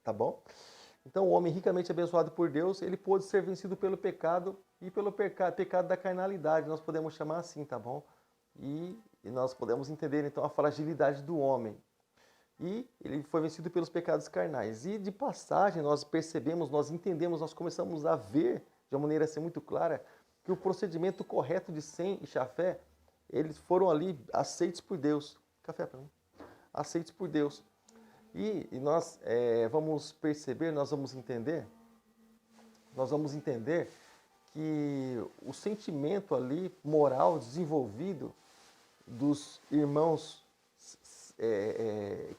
tá bom? Então, o homem ricamente abençoado por Deus, ele pôde ser vencido pelo pecado e pelo pecado da carnalidade, nós podemos chamar assim, tá bom? E nós podemos entender, então, a fragilidade do homem. E ele foi vencido pelos pecados carnais. E, de passagem, nós percebemos, nós entendemos, nós começamos a ver, de uma maneira assim muito clara, que o procedimento correto de Sem e Jafé, eles foram ali aceitos por Deus. Café para mim. Aceitos por Deus. E nós vamos perceber, nós vamos entender que o sentimento ali moral desenvolvido dos irmãos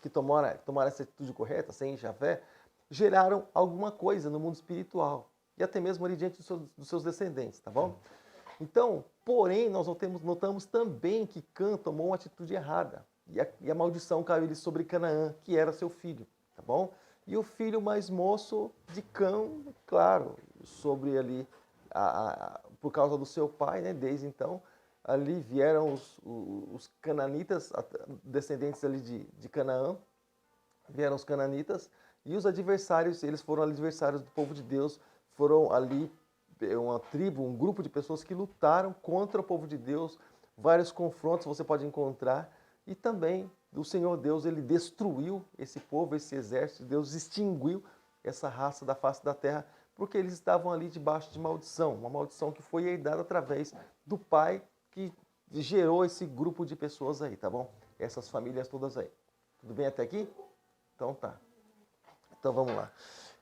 que tomaram essa atitude correta, sem Jafé, geraram alguma coisa no mundo espiritual e até mesmo ali diante dos seus descendentes, tá bom? Então, porém, nós notamos também que Cã tomou uma atitude errada e a maldição caiu sobre Canaã, que era seu filho, tá bom? E o filho mais moço de Cã, claro, sobre ali, por causa do seu pai, né, desde então, ali vieram os cananitas, descendentes ali de Canaã, vieram os cananitas, e os adversários, eles foram adversários do povo de Deus, foram ali uma tribo, um grupo de pessoas que lutaram contra o povo de Deus, vários confrontos você pode encontrar, e também o Senhor Deus, ele destruiu esse povo, esse exército, Deus extinguiu essa raça da face da terra, porque eles estavam ali debaixo de maldição, uma maldição que foi herdada através do pai que gerou esse grupo de pessoas aí, tá bom? Essas famílias todas aí. Tudo bem até aqui? Então tá. Então vamos lá.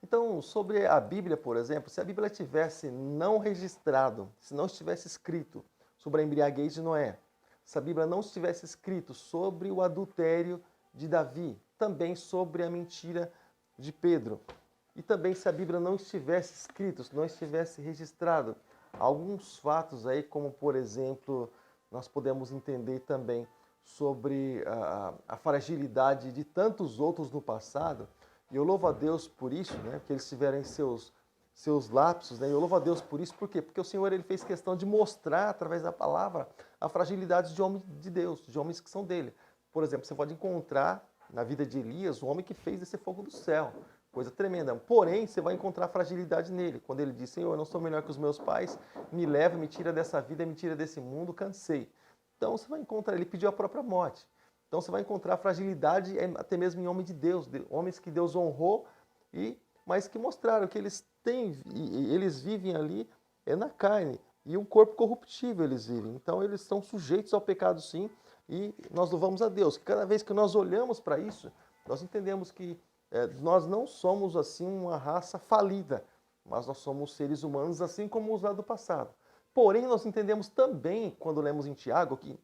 Então, sobre a Bíblia, por exemplo, se a Bíblia tivesse não registrado, se não estivesse escrito sobre a embriaguez de Noé, se a Bíblia não estivesse escrito sobre o adultério de Davi, também sobre a mentira de Pedro, e também se a Bíblia não estivesse escrito, se não estivesse registrado alguns fatos aí, como por exemplo, nós podemos entender também sobre a fragilidade de tantos outros no passado, e eu louvo a Deus por isso, né, que eles tiveram seus lapsos, né, eu louvo a Deus por isso, por quê? Porque o Senhor ele fez questão de mostrar, através da palavra, a fragilidade de homens de Deus, de homens que são dele. Por exemplo, você pode encontrar na vida de Elias, o homem que fez esse fogo do céu. Coisa tremenda. Porém, você vai encontrar fragilidade nele. Quando ele diz, Senhor, eu não sou melhor que os meus pais, me leva, me tira dessa vida, me tira desse mundo, cansei. Então você vai encontrar, ele pediu a própria morte. Então você vai encontrar fragilidade até mesmo em homem de Deus, homens que Deus honrou, mas que mostraram que eles têm, eles vivem ali na carne, e um corpo corruptível eles vivem. Então eles são sujeitos ao pecado sim, e nós louvamos a Deus. Cada vez que nós olhamos para isso, nós entendemos que nós não somos assim uma raça falida, mas nós somos seres humanos assim como os lá do passado. Porém, nós entendemos também, quando lemos em Tiago, que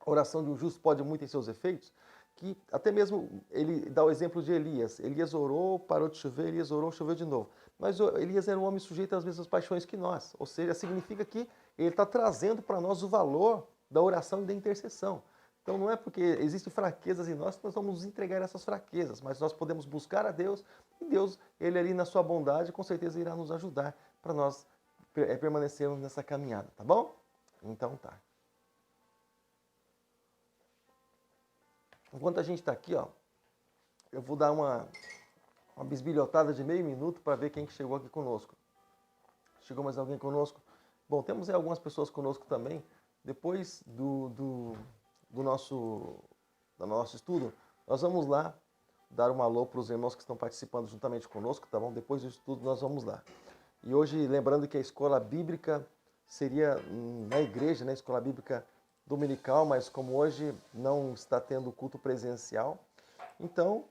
a oração de um justo pode muito em seus efeitos, que até mesmo ele dá o exemplo de Elias. Elias orou, parou de chover, Elias orou, choveu de novo. Mas Elias era um homem sujeito às mesmas paixões que nós. Ou seja, significa que ele está trazendo para nós o valor da oração e da intercessão. Então não é porque existem fraquezas em nós que nós vamos nos entregar essas fraquezas, mas nós podemos buscar a Deus e Deus, ele ali na sua bondade, com certeza irá nos ajudar para nós permanecermos nessa caminhada, tá bom? Então tá. Enquanto a gente está aqui, ó, eu vou dar uma bisbilhotada de meio minuto para ver quem que chegou aqui conosco. Chegou mais alguém conosco? Bom, temos aí algumas pessoas conosco também. Depois do nosso estudo, nós vamos lá dar um alô para os irmãos que estão participando juntamente conosco, tá bom? Depois do estudo nós vamos lá. E hoje, lembrando que a escola bíblica seria na igreja, né? Escola bíblica dominical, mas como hoje não está tendo culto presencial, então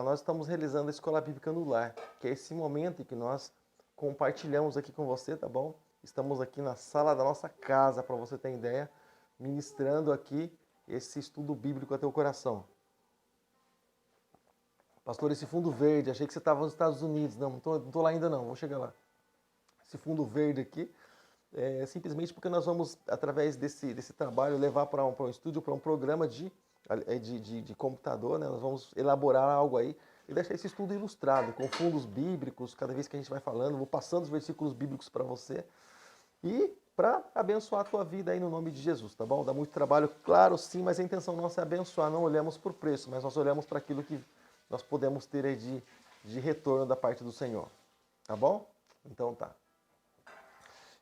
nós estamos realizando a escola bíblica no lar, que é esse momento em que nós compartilhamos aqui com você, tá bom? Estamos aqui na sala da nossa casa, para você ter ideia, ministrando aqui esse estudo bíblico a teu coração. Pastor, esse fundo verde, achei que você estava nos Estados Unidos. Não tô lá ainda não, vou chegar lá. Esse fundo verde aqui é simplesmente porque nós vamos, através desse trabalho, levar para um estúdio, para um programa de computador, né? Nós vamos elaborar algo aí e deixar esse estudo ilustrado, com fundos bíblicos, cada vez que a gente vai falando, vou passando os versículos bíblicos para você e para abençoar a tua vida aí no nome de Jesus, tá bom? Dá muito trabalho, claro, sim, mas a intenção nossa é abençoar, não olhamos por preço, mas nós olhamos para aquilo que nós podemos ter aí de retorno da parte do Senhor, tá bom? Então tá.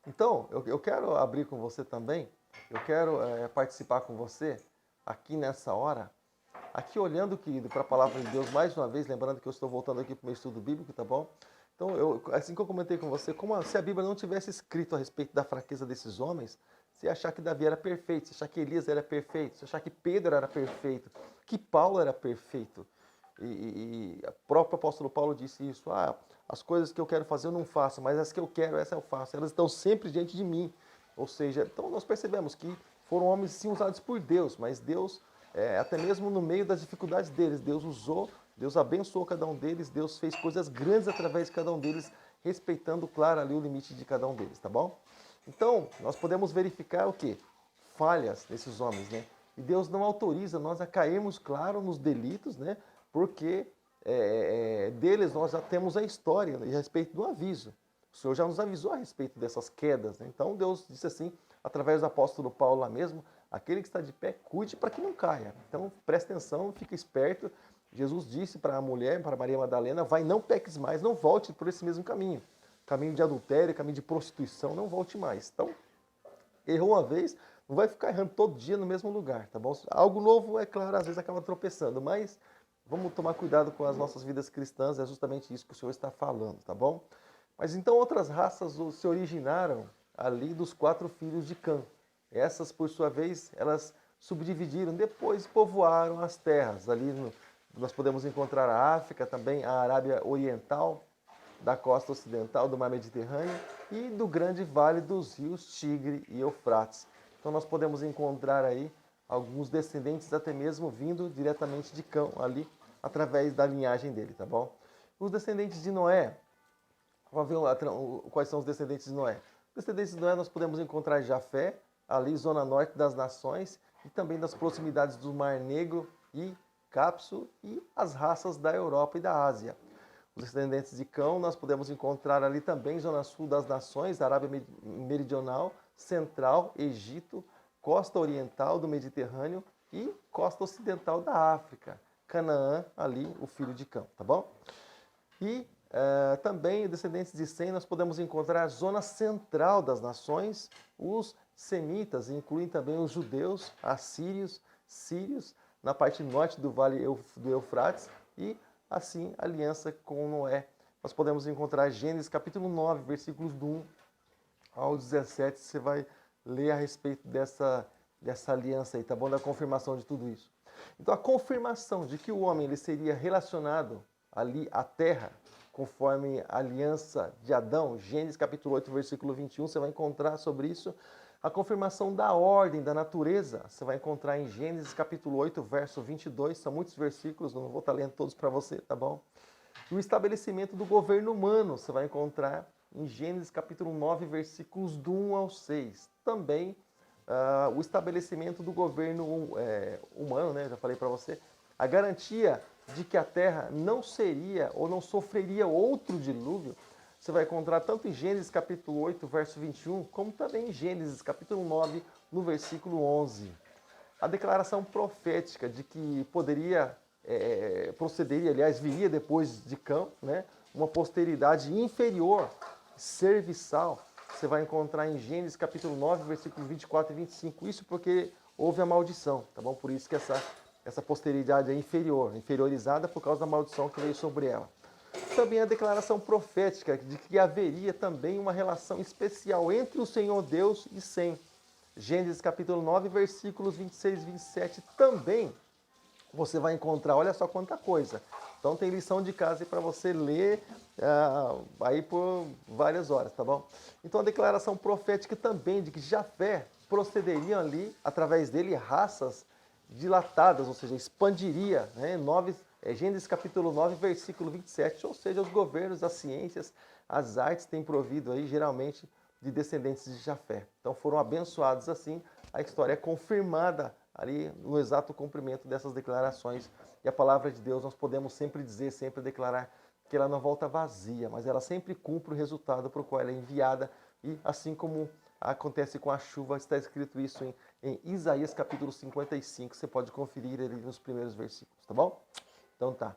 Então, eu quero abrir com você também, eu quero participar com você aqui nessa hora, aqui olhando, querido, para a palavra de Deus mais uma vez, lembrando que eu estou voltando aqui para o meu estudo bíblico, tá bom? Então, assim que eu comentei com você, como se a Bíblia não tivesse escrito a respeito da fraqueza desses homens, você achar que Davi era perfeito, você achar que Elias era perfeito, você achar que Pedro era perfeito, que Paulo era perfeito. E o próprio apóstolo Paulo disse isso, as coisas que eu quero fazer eu não faço, mas as que eu quero, essa eu faço, elas estão sempre diante de mim. Ou seja, então nós percebemos que foram homens sim usados por Deus, mas Deus, até mesmo no meio das dificuldades deles, Deus usou, Deus abençoou cada um deles, Deus fez coisas grandes através de cada um deles, respeitando, claro, ali o limite de cada um deles, tá bom? Então, nós podemos verificar o quê? Falhas desses homens, né? E Deus não autoriza nós a cairmos, claro, nos delitos, né? Porque deles nós já temos a história a respeito do aviso. O Senhor já nos avisou a respeito dessas quedas, né? Então Deus disse assim, através do apóstolo Paulo lá mesmo, aquele que está de pé, cuide para que não caia. Então preste atenção, fique esperto. Jesus disse para a mulher, para Maria Madalena, vai, não peques mais, não volte por esse mesmo caminho. Caminho de adultério, caminho de prostituição, não volte mais. Então, errou uma vez, não vai ficar errando todo dia no mesmo lugar, tá bom? Algo novo, é claro, às vezes acaba tropeçando, mas vamos tomar cuidado com as nossas vidas cristãs, é justamente isso que o Senhor está falando, tá bom? Mas então outras raças se originaram ali dos 4 filhos de Cã. Essas, por sua vez, elas subdividiram, depois povoaram as terras. Ali nós podemos encontrar a África, também a Arábia Oriental, da costa ocidental do Mar Mediterrâneo e do grande vale dos rios Tigre e Eufrates. Então nós podemos encontrar aí alguns descendentes até mesmo vindo diretamente de Cã, ali, através da linhagem dele, tá bom? Os descendentes de Noé, vamos ver quais são os descendentes de Noé. Os descendentes de Noé nós podemos encontrar Jafé, ali zona norte das nações, e também das proximidades do Mar Negro e Cápso, e as raças da Europa e da Ásia. Os descendentes de Cão nós podemos encontrar ali também zona sul das nações, Arábia Meridional, Central, Egito, costa oriental do Mediterrâneo e costa ocidental da África. Canaã, ali, o filho de Cã, tá bom? E também, descendentes de Sem, nós podemos encontrar a zona central das nações, os semitas, incluem também os judeus, assírios, sírios, na parte norte do vale do Eufrates, e assim, aliança com Noé. Nós podemos encontrar Gênesis capítulo 9, versículos do 1 ao 17, você vai ler a respeito dessa aliança aí, tá bom? Da confirmação de tudo isso. Então, a confirmação de que o homem ele seria relacionado ali à terra, conforme a aliança de Adão, Gênesis capítulo 8, versículo 21, você vai encontrar sobre isso. A confirmação da ordem, da natureza, você vai encontrar em Gênesis capítulo 8, verso 22, são muitos versículos, não vou estar lendo todos para você, tá bom? E o estabelecimento do governo humano, você vai encontrar em Gênesis capítulo 9, versículos do 1 ao 6. Também o estabelecimento do governo humano, né? Já falei para você. A garantia de que a terra não seria ou não sofreria outro dilúvio, você vai encontrar tanto em Gênesis capítulo 8, verso 21, como também em Gênesis capítulo 9, no versículo 11. A declaração profética de que poderia, procederia, aliás, viria depois de Cã, né? Uma posteridade inferior, serviçal, você vai encontrar em Gênesis capítulo 9, versículos 24 e 25. Isso porque houve a maldição, tá bom? Por isso que essa posteridade é inferior, inferiorizada por causa da maldição que veio sobre ela. Também a declaração profética de que haveria também uma relação especial entre o Senhor Deus e Sem. Gênesis capítulo 9, versículos 26 e 27 também você vai encontrar, olha só quanta coisa. Então tem lição de casa para você ler aí por várias horas, tá bom? Então a declaração profética também de que Jafé procederiam ali, através dele, raças dilatadas, ou seja, expandiria, né? Gênesis capítulo 9, versículo 27, ou seja, os governos, as ciências, as artes têm provido aí, geralmente, de descendentes de Jafé. Então foram abençoados assim, a história é confirmada ali no exato cumprimento dessas declarações. E a palavra de Deus, nós podemos sempre dizer, sempre declarar que ela não volta vazia, mas ela sempre cumpre o resultado para o qual ela é enviada. E assim como acontece com a chuva, está escrito isso em Isaías capítulo 55, você pode conferir ali nos primeiros versículos, tá bom? Então tá.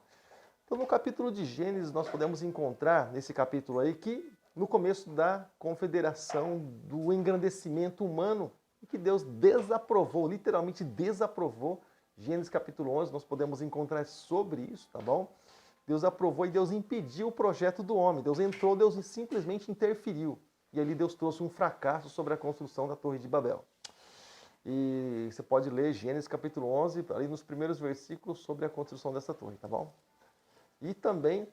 Então no capítulo de Gênesis nós podemos encontrar, nesse capítulo aí, que no começo da confederação, do engrandecimento humano, que Deus desaprovou, literalmente desaprovou. Gênesis capítulo 11, nós podemos encontrar sobre isso, tá bom? Deus aprovou e Deus impediu o projeto do homem. Deus entrou, Deus simplesmente interferiu. E ali Deus trouxe um fracasso sobre a construção da Torre de Babel. E você pode ler Gênesis capítulo 11, ali nos primeiros versículos, sobre a construção dessa torre, tá bom? E também,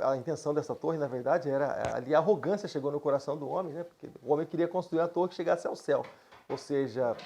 a intenção dessa torre, na verdade, era ali a arrogância chegou no coração do homem, né? Porque o homem queria construir a torre que chegasse ao céu. Ou seja,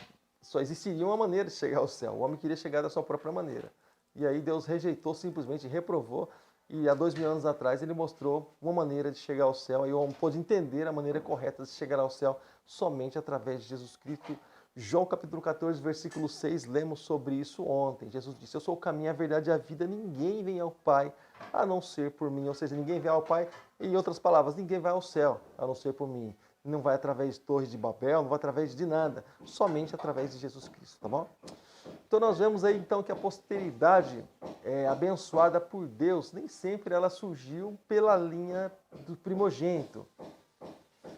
só existiria uma maneira de chegar ao céu. O homem queria chegar da sua própria maneira. E aí Deus rejeitou, simplesmente reprovou. E há 2000 anos atrás ele mostrou uma maneira de chegar ao céu. E o homem pôde entender a maneira correta de chegar ao céu somente através de Jesus Cristo. João capítulo 14, versículo 6, lemos sobre isso ontem. Jesus disse, eu sou o caminho, a verdade e a vida, ninguém vem ao Pai a não ser por mim. Ou seja, ninguém vem ao Pai, em outras palavras, ninguém vai ao céu a não ser por mim. Não vai através de torres de Babel, não vai através de nada, somente através de Jesus Cristo, tá bom? Então nós vemos aí então que a posteridade abençoada por Deus, nem sempre ela surgiu pela linha do primogênito.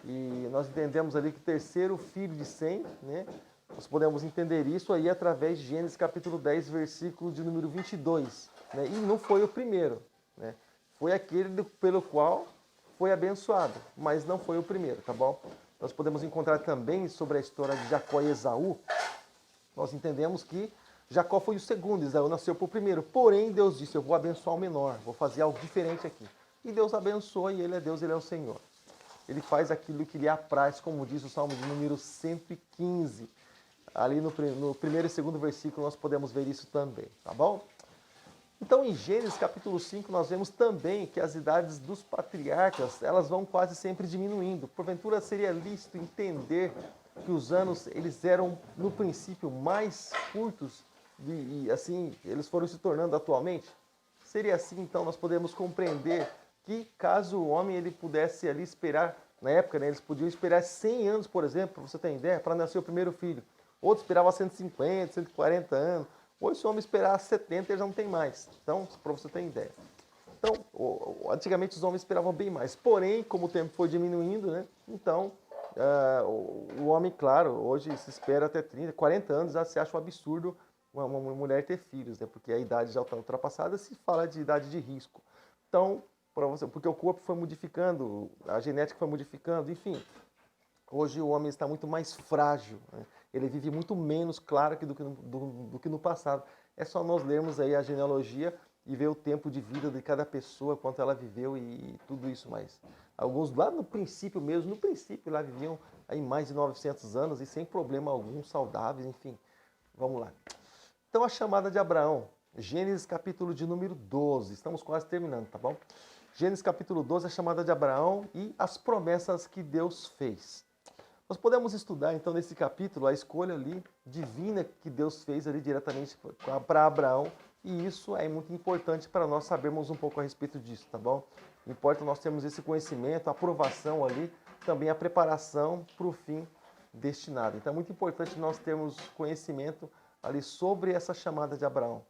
E nós entendemos ali que o terceiro filho de Sem, né? Nós podemos entender isso aí através de Gênesis capítulo 10, versículo de número 22. Né? E não foi o primeiro, né? Foi aquele pelo qual foi abençoado, mas não foi o primeiro, tá bom? Nós podemos encontrar também sobre a história de Jacó e Esaú. Nós entendemos que Jacó foi o segundo, Esaú nasceu por primeiro. Porém, Deus disse, eu vou abençoar o menor, vou fazer algo diferente aqui. E Deus abençoa e ele é Deus, ele é o Senhor. Ele faz aquilo que lhe apraz, como diz o Salmo de número 115. Ali no primeiro e segundo versículo nós podemos ver isso também, tá bom? Então em Gênesis capítulo 5 nós vemos também que as idades dos patriarcas, elas vão quase sempre diminuindo. Porventura seria lícito entender que os anos eles eram no princípio mais curtos e assim eles foram se tornando atualmente? Seria assim então nós podemos compreender que caso o homem ele pudesse ali esperar, na época, né, eles podiam esperar 100 anos, por exemplo, para você ter ideia, para nascer o primeiro filho. Outros esperavam 150, 140 anos, Hoje, se o homem esperar 70, ele já não tem mais. Então, para você ter ideia. Então, antigamente os homens esperavam bem mais. Porém, como o tempo foi diminuindo, né? Então, o homem, claro, hoje se espera até 30, 40 anos, já se acha um absurdo uma mulher ter filhos, né? Porque a idade já está ultrapassada, se fala de idade de risco. Então, porque o corpo foi modificando, a genética foi modificando, enfim. Hoje o homem está muito mais frágil, né? Ele vive muito menos, claro, do que no passado. É só nós lermos aí a genealogia e ver o tempo de vida de cada pessoa, quanto ela viveu e tudo isso mais. Alguns lá no princípio mesmo, no princípio lá viviam aí mais de 900 anos e sem problema algum, saudáveis, enfim. Vamos lá. Então a chamada de Abraão, Gênesis capítulo de número 12, estamos quase terminando, tá bom? Gênesis capítulo 12, a chamada de Abraão e as promessas que Deus fez. Nós podemos estudar, então, nesse capítulo, a escolha ali divina que Deus fez ali diretamente para Abraão, e isso é muito importante para nós sabermos um pouco a respeito disso, tá bom? Importa nós termos esse conhecimento, a aprovação ali, também a preparação para o fim destinado. Então é muito importante nós termos conhecimento ali sobre essa chamada de Abraão.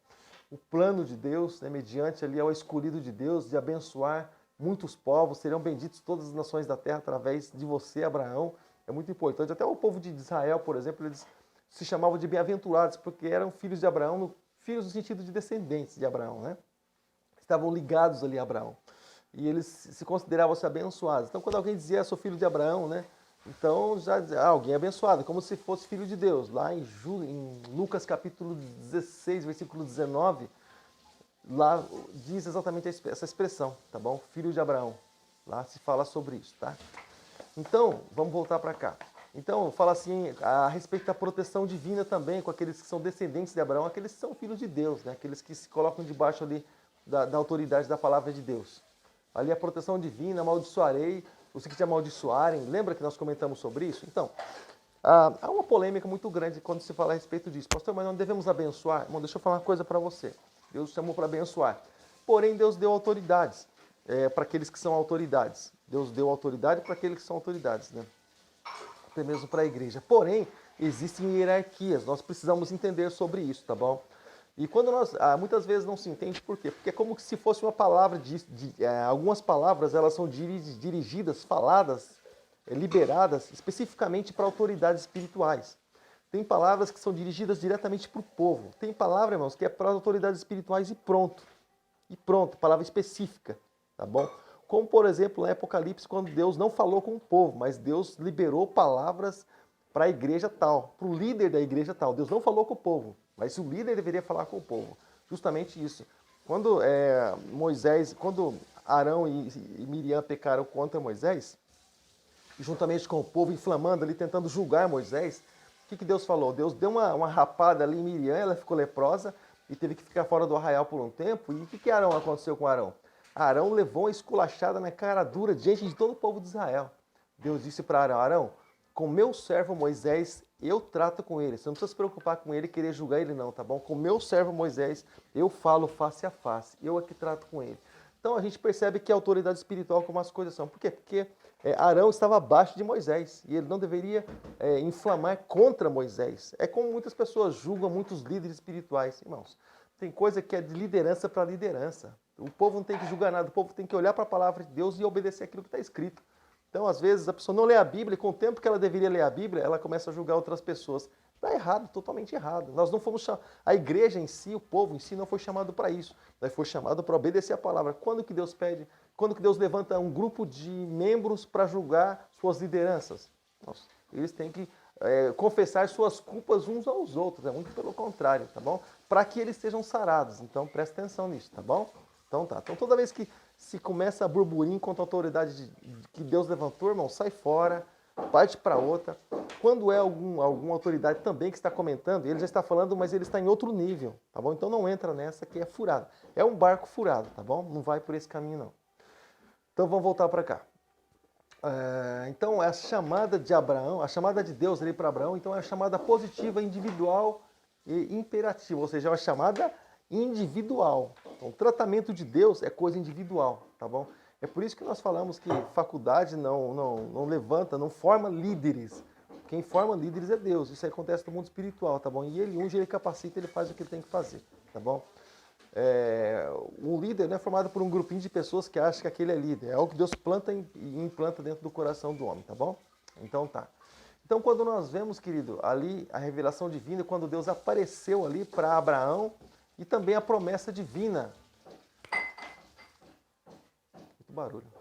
O plano de Deus, né, mediante ali ao escolhido de Deus, de abençoar muitos povos, serão benditos todas as nações da terra através de você, Abraão. É muito importante. Até o povo de Israel, por exemplo, eles se chamavam de bem-aventurados, porque eram filhos de Abraão, filhos no sentido de descendentes de Abraão, né? Estavam ligados ali a Abraão. E eles se consideravam-se abençoados. Então, quando alguém dizia, sou filho de Abraão, né? Então, já dizia, alguém é abençoado, como se fosse filho de Deus. Lá em Lucas capítulo 16, versículo 19, lá diz exatamente essa expressão, tá bom? Filho de Abraão. Lá se fala sobre isso, tá? Então, vamos voltar para cá. Então, fala assim a respeito da proteção divina também com aqueles que são descendentes de Abraão, aqueles que são filhos de Deus, né? Aqueles que se colocam debaixo ali da autoridade da palavra de Deus. Ali a proteção divina, amaldiçoarei os que te amaldiçoarem. Lembra que nós comentamos sobre isso? Então, há uma polêmica muito grande quando se fala a respeito disso. Pastor, mas não devemos abençoar? Irmão, deixa eu falar uma coisa para você. Deus chamou para abençoar. Porém, Deus deu autoridades para aqueles que são autoridades. Deus deu autoridade para aqueles que são autoridades, né? Até mesmo para a igreja. Porém, existem hierarquias. Nós precisamos entender sobre isso, tá bom? E quando muitas vezes não se entende por quê? Porque é como se fosse uma palavra, algumas palavras elas são dirigidas, faladas, liberadas especificamente para autoridades espirituais. Tem palavras que são dirigidas diretamente para o povo. Tem palavra, irmãos, que é para as autoridades espirituais e pronto. E pronto, palavra específica, tá bom? Como, por exemplo, em Apocalipse, quando Deus não falou com o povo, mas Deus liberou palavras para a igreja tal, para o líder da igreja tal. Deus não falou com o povo, mas o líder deveria falar com o povo. Justamente isso. Quando quando Arão e Miriam pecaram contra Moisés, juntamente com o povo inflamando ali, tentando julgar Moisés, o que Deus falou? Deus deu uma rapada ali em Miriam, ela ficou leprosa e teve que ficar fora do arraial por um tempo. E o que Arão aconteceu com Arão? Arão levou uma esculachada na cara dura diante de todo o povo de Israel. Deus disse para Arão, Arão, com meu servo Moisés, eu trato com ele. Você não precisa se preocupar com ele e querer julgar ele não, tá bom? Com meu servo Moisés, eu falo face a face. Eu é que trato com ele. Então a gente percebe que a autoridade espiritual como as coisas são. Por quê? Porque Arão estava abaixo de Moisés e ele não deveria inflamar contra Moisés. É como muitas pessoas julgam muitos líderes espirituais. Irmãos, tem coisa que é de liderança para liderança. O povo não tem que julgar nada, o povo tem que olhar para a palavra de Deus e obedecer aquilo que está escrito. Então, às vezes, a pessoa não lê a Bíblia e com o tempo que ela deveria ler a Bíblia, ela começa a julgar outras pessoas. Está errado, totalmente errado. Nós não fomos a igreja em si, o povo em si, não foi chamado para isso. Nós foi chamado para obedecer a palavra. Quando que Deus pede? Quando que Deus levanta um grupo de membros para julgar suas lideranças? Nossa, eles têm que confessar suas culpas uns aos outros. É muito pelo contrário, tá bom? Para que eles sejam sarados. Então, presta atenção nisso, tá bom? Então tá. Então toda vez que se começa a burburinho contra a autoridade que Deus levantou, irmão, sai fora, parte para outra. Quando é alguma autoridade também que está comentando, ele já está falando, mas ele está em outro nível, tá bom? Então não entra nessa que é furado. É um barco furado, tá bom? Não vai por esse caminho não. Então vamos voltar para cá. Então a chamada de Abraão, a chamada de Deus ali para Abraão, então é a chamada positiva, individual e imperativa, ou seja, é uma chamada individual. Então, o tratamento de Deus é coisa individual, tá bom? É por isso que nós falamos que faculdade não levanta, não forma líderes. Quem forma líderes é Deus. Isso aí acontece no mundo espiritual, tá bom? E ele unge, ele capacita, ele faz o que ele tem que fazer, tá bom? Um líder não é formado por um grupinho de pessoas que acham que aquele é líder. É algo que Deus planta e implanta dentro do coração do homem, tá bom? Então tá. Então quando nós vemos, querido, ali a revelação divina, quando Deus apareceu ali para Abraão e também a promessa divina. Muito barulho.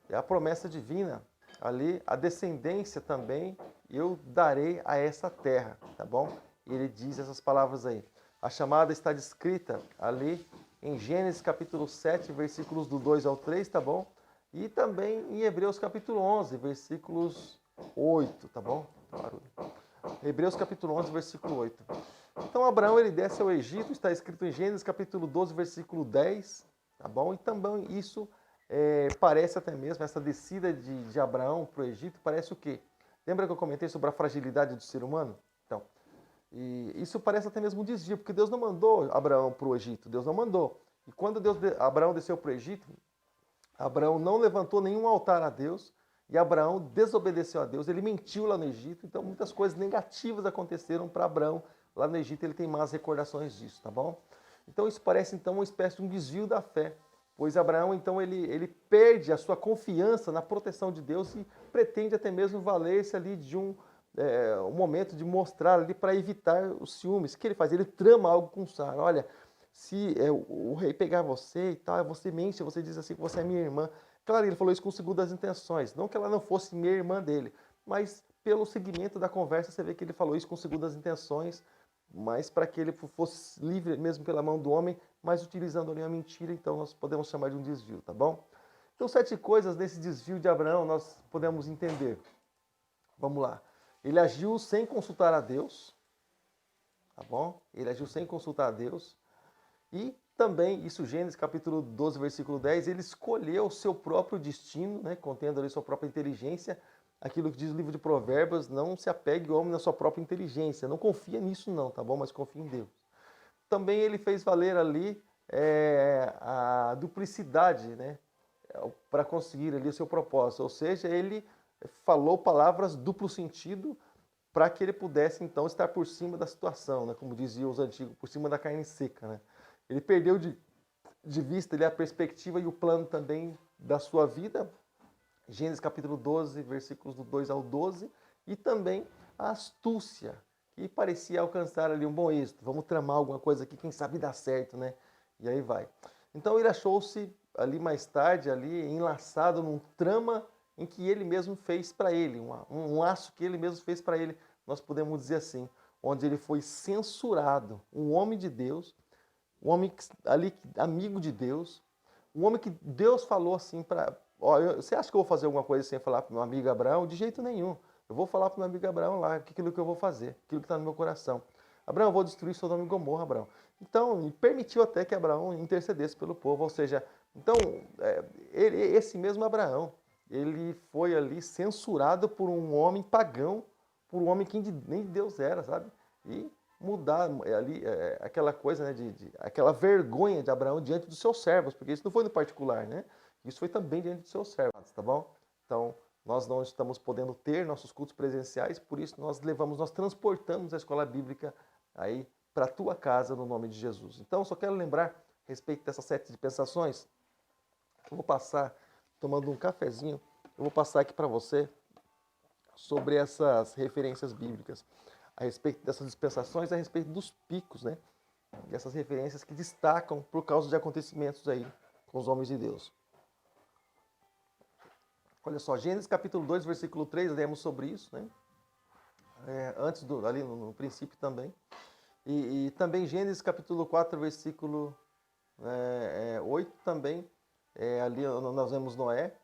É a promessa divina ali, a descendência também eu darei a essa terra, tá bom? E ele diz essas palavras aí. A chamada está descrita ali em Gênesis capítulo 7, versículos do 2 ao 3, tá bom? E também em Hebreus capítulo 11, versículos 8, tá bom? Hebreus capítulo 11, versículo 8. Então Abraão ele desce ao Egito, está escrito em Gênesis capítulo 12, versículo 10, tá bom? E também isso parece até mesmo, essa descida de Abraão para o Egito, parece o quê? Lembra que eu comentei sobre a fragilidade do ser humano? Então, e isso parece até mesmo um desvio, porque Deus não mandou Abraão para o Egito, Deus não mandou. E quando Abraão desceu para o Egito, Abraão não levantou nenhum altar a Deus, e Abraão desobedeceu a Deus, ele mentiu lá no Egito, então muitas coisas negativas aconteceram para Abraão lá no Egito, ele tem más recordações disso, tá bom? Então isso parece então uma espécie de um desvio da fé, pois Abraão então ele perde a sua confiança na proteção de Deus e pretende até mesmo valer-se ali de um momento de mostrar ali para evitar os ciúmes. O que ele faz? Ele trama algo com Sara. Olha, se o rei pegar você e tal, você mente, você diz assim que você é minha irmã. Claro, ele falou isso com segundas intenções, não que ela não fosse minha irmã dele, mas pelo segmento da conversa você vê que ele falou isso com segundas intenções, mas para que ele fosse livre mesmo pela mão do homem, mas utilizando ali a mentira, então nós podemos chamar de um desvio, tá bom? Então 7 coisas nesse desvio de Abraão nós podemos entender. Vamos lá. Ele agiu sem consultar a Deus, tá bom? Ele agiu sem consultar a Deus. E também, isso Gênesis capítulo 12, versículo 10, ele escolheu o seu próprio destino, né, contendo ali sua própria inteligência. Aquilo que diz o livro de Provérbios, não se apegue ao homem na sua própria inteligência. Não confia nisso não, tá bom? Mas confia em Deus. Também ele fez valer ali a duplicidade, né, para conseguir ali o seu propósito. Ou seja, ele falou palavras duplo sentido para que ele pudesse então estar por cima da situação, né, como diziam os antigos, por cima da carne seca, né? Ele perdeu de vista ali, a perspectiva e o plano também da sua vida. Gênesis capítulo 12, versículos do 2 ao 12. E também a astúcia, que parecia alcançar ali um bom êxito. Vamos tramar alguma coisa aqui, quem sabe dá certo, né? E aí vai. Então ele achou-se ali mais tarde, ali enlaçado num trama em que ele mesmo fez para ele, um laço que ele mesmo fez para ele, nós podemos dizer assim, onde ele foi censurado, um homem de Deus, um homem ali amigo de Deus, um homem que Deus falou assim para... Você acha que eu vou fazer alguma coisa sem falar para o meu amigo Abraão? De jeito nenhum. Eu vou falar para o meu amigo Abraão lá, aquilo que eu vou fazer, aquilo que está no meu coração. Abraão, eu vou destruir Sodoma e Gomorra, Abraão. Então, permitiu até que Abraão intercedesse pelo povo, ou seja, então, esse mesmo Abraão, ele foi ali censurado por um homem pagão, por um homem que nem Deus era, sabe? E mudar ali aquela coisa, né, aquela vergonha de Abraão diante dos seus servos, porque isso não foi no particular, né? Isso foi também diante dos seus servos, tá bom? Então, nós não estamos podendo ter nossos cultos presenciais, por isso nós transportamos a escola bíblica aí para a tua casa no nome de Jesus. Então, só quero lembrar a respeito dessas 7 dispensações. Eu vou passar, tomando um cafezinho, eu vou passar aqui para você sobre essas referências bíblicas, a respeito dessas dispensações, a respeito dos picos, né? Dessas referências que destacam por causa de acontecimentos aí com os homens de Deus. Olha só, Gênesis capítulo 2, versículo 3, lemos sobre isso, né? Antes, ali no princípio também. E também Gênesis capítulo 4, versículo 8 também, ali nós vemos Noé.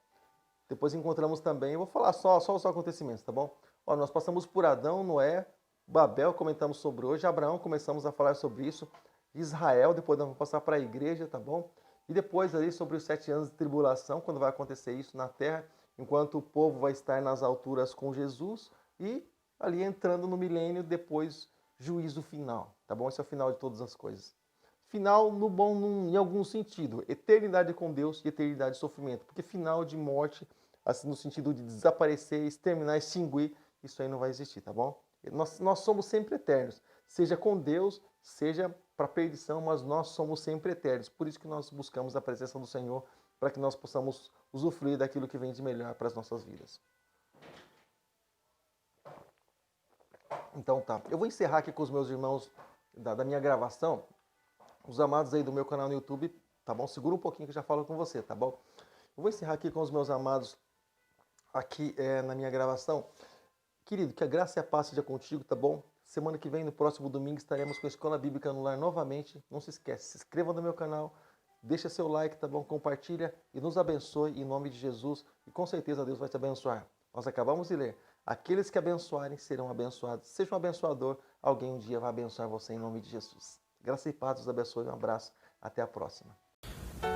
Depois encontramos também, eu vou falar só os acontecimentos, tá bom? Ó, nós passamos por Adão, Noé, Babel, comentamos sobre hoje, Abraão, começamos a falar sobre isso, Israel, depois nós vamos passar para a igreja, tá bom? E depois ali sobre os 7 anos de tribulação, quando vai acontecer isso na terra, enquanto o povo vai estar nas alturas com Jesus e ali entrando no milênio, depois juízo final, tá bom? Esse é o final de todas as coisas. Final em algum sentido, eternidade com Deus e eternidade de sofrimento, porque final de morte, assim no sentido de desaparecer, exterminar, extinguir, isso aí não vai existir, tá bom? Nós somos sempre eternos, seja com Deus, seja para perdição, mas nós somos sempre eternos. Por isso que nós buscamos a presença do Senhor, para que nós possamos usufruir daquilo que vem de melhor para as nossas vidas. Então tá, eu vou encerrar aqui com os meus irmãos da minha gravação, os amados aí do meu canal no YouTube, tá bom? Segura um pouquinho que eu já falo com você, tá bom? Eu vou encerrar aqui com os meus amados aqui na minha gravação. Querido, que a graça e a paz seja contigo, tá bom? Semana que vem, no próximo domingo, estaremos com a Escola Bíblica no Lar novamente. Não se esquece, se inscreva no meu canal, deixa seu like, tá bom? Compartilha e nos abençoe em nome de Jesus. E com certeza Deus vai te abençoar. Nós acabamos de ler. Aqueles que abençoarem serão abençoados. Seja um abençoador, alguém um dia vai abençoar você em nome de Jesus. Graça e paz, Deus abençoe. Um abraço, até a próxima.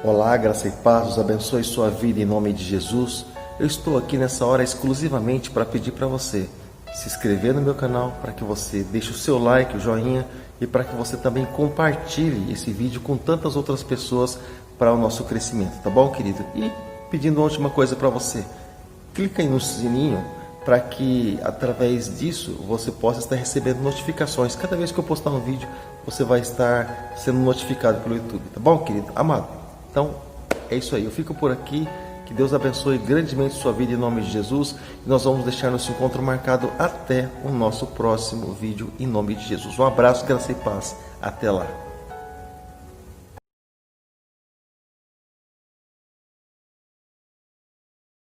Olá, graça e paz, Deus abençoe sua vida em nome de Jesus. Eu estou aqui nessa hora exclusivamente para pedir para você se inscrever no meu canal, para que você deixe o seu like, o joinha e para que você também compartilhe esse vídeo com tantas outras pessoas para o nosso crescimento, tá bom, querido? E pedindo uma última coisa para você, clica aí no sininho para que através disso você possa estar recebendo notificações. Cada vez que eu postar um vídeo, você vai estar sendo notificado pelo YouTube, tá bom, querido? Amado. Então, é isso aí. Eu fico por aqui. Que Deus abençoe grandemente sua vida em nome de Jesus. E nós vamos deixar nosso encontro marcado até o nosso próximo vídeo em nome de Jesus. Um abraço, graça e paz. Até lá.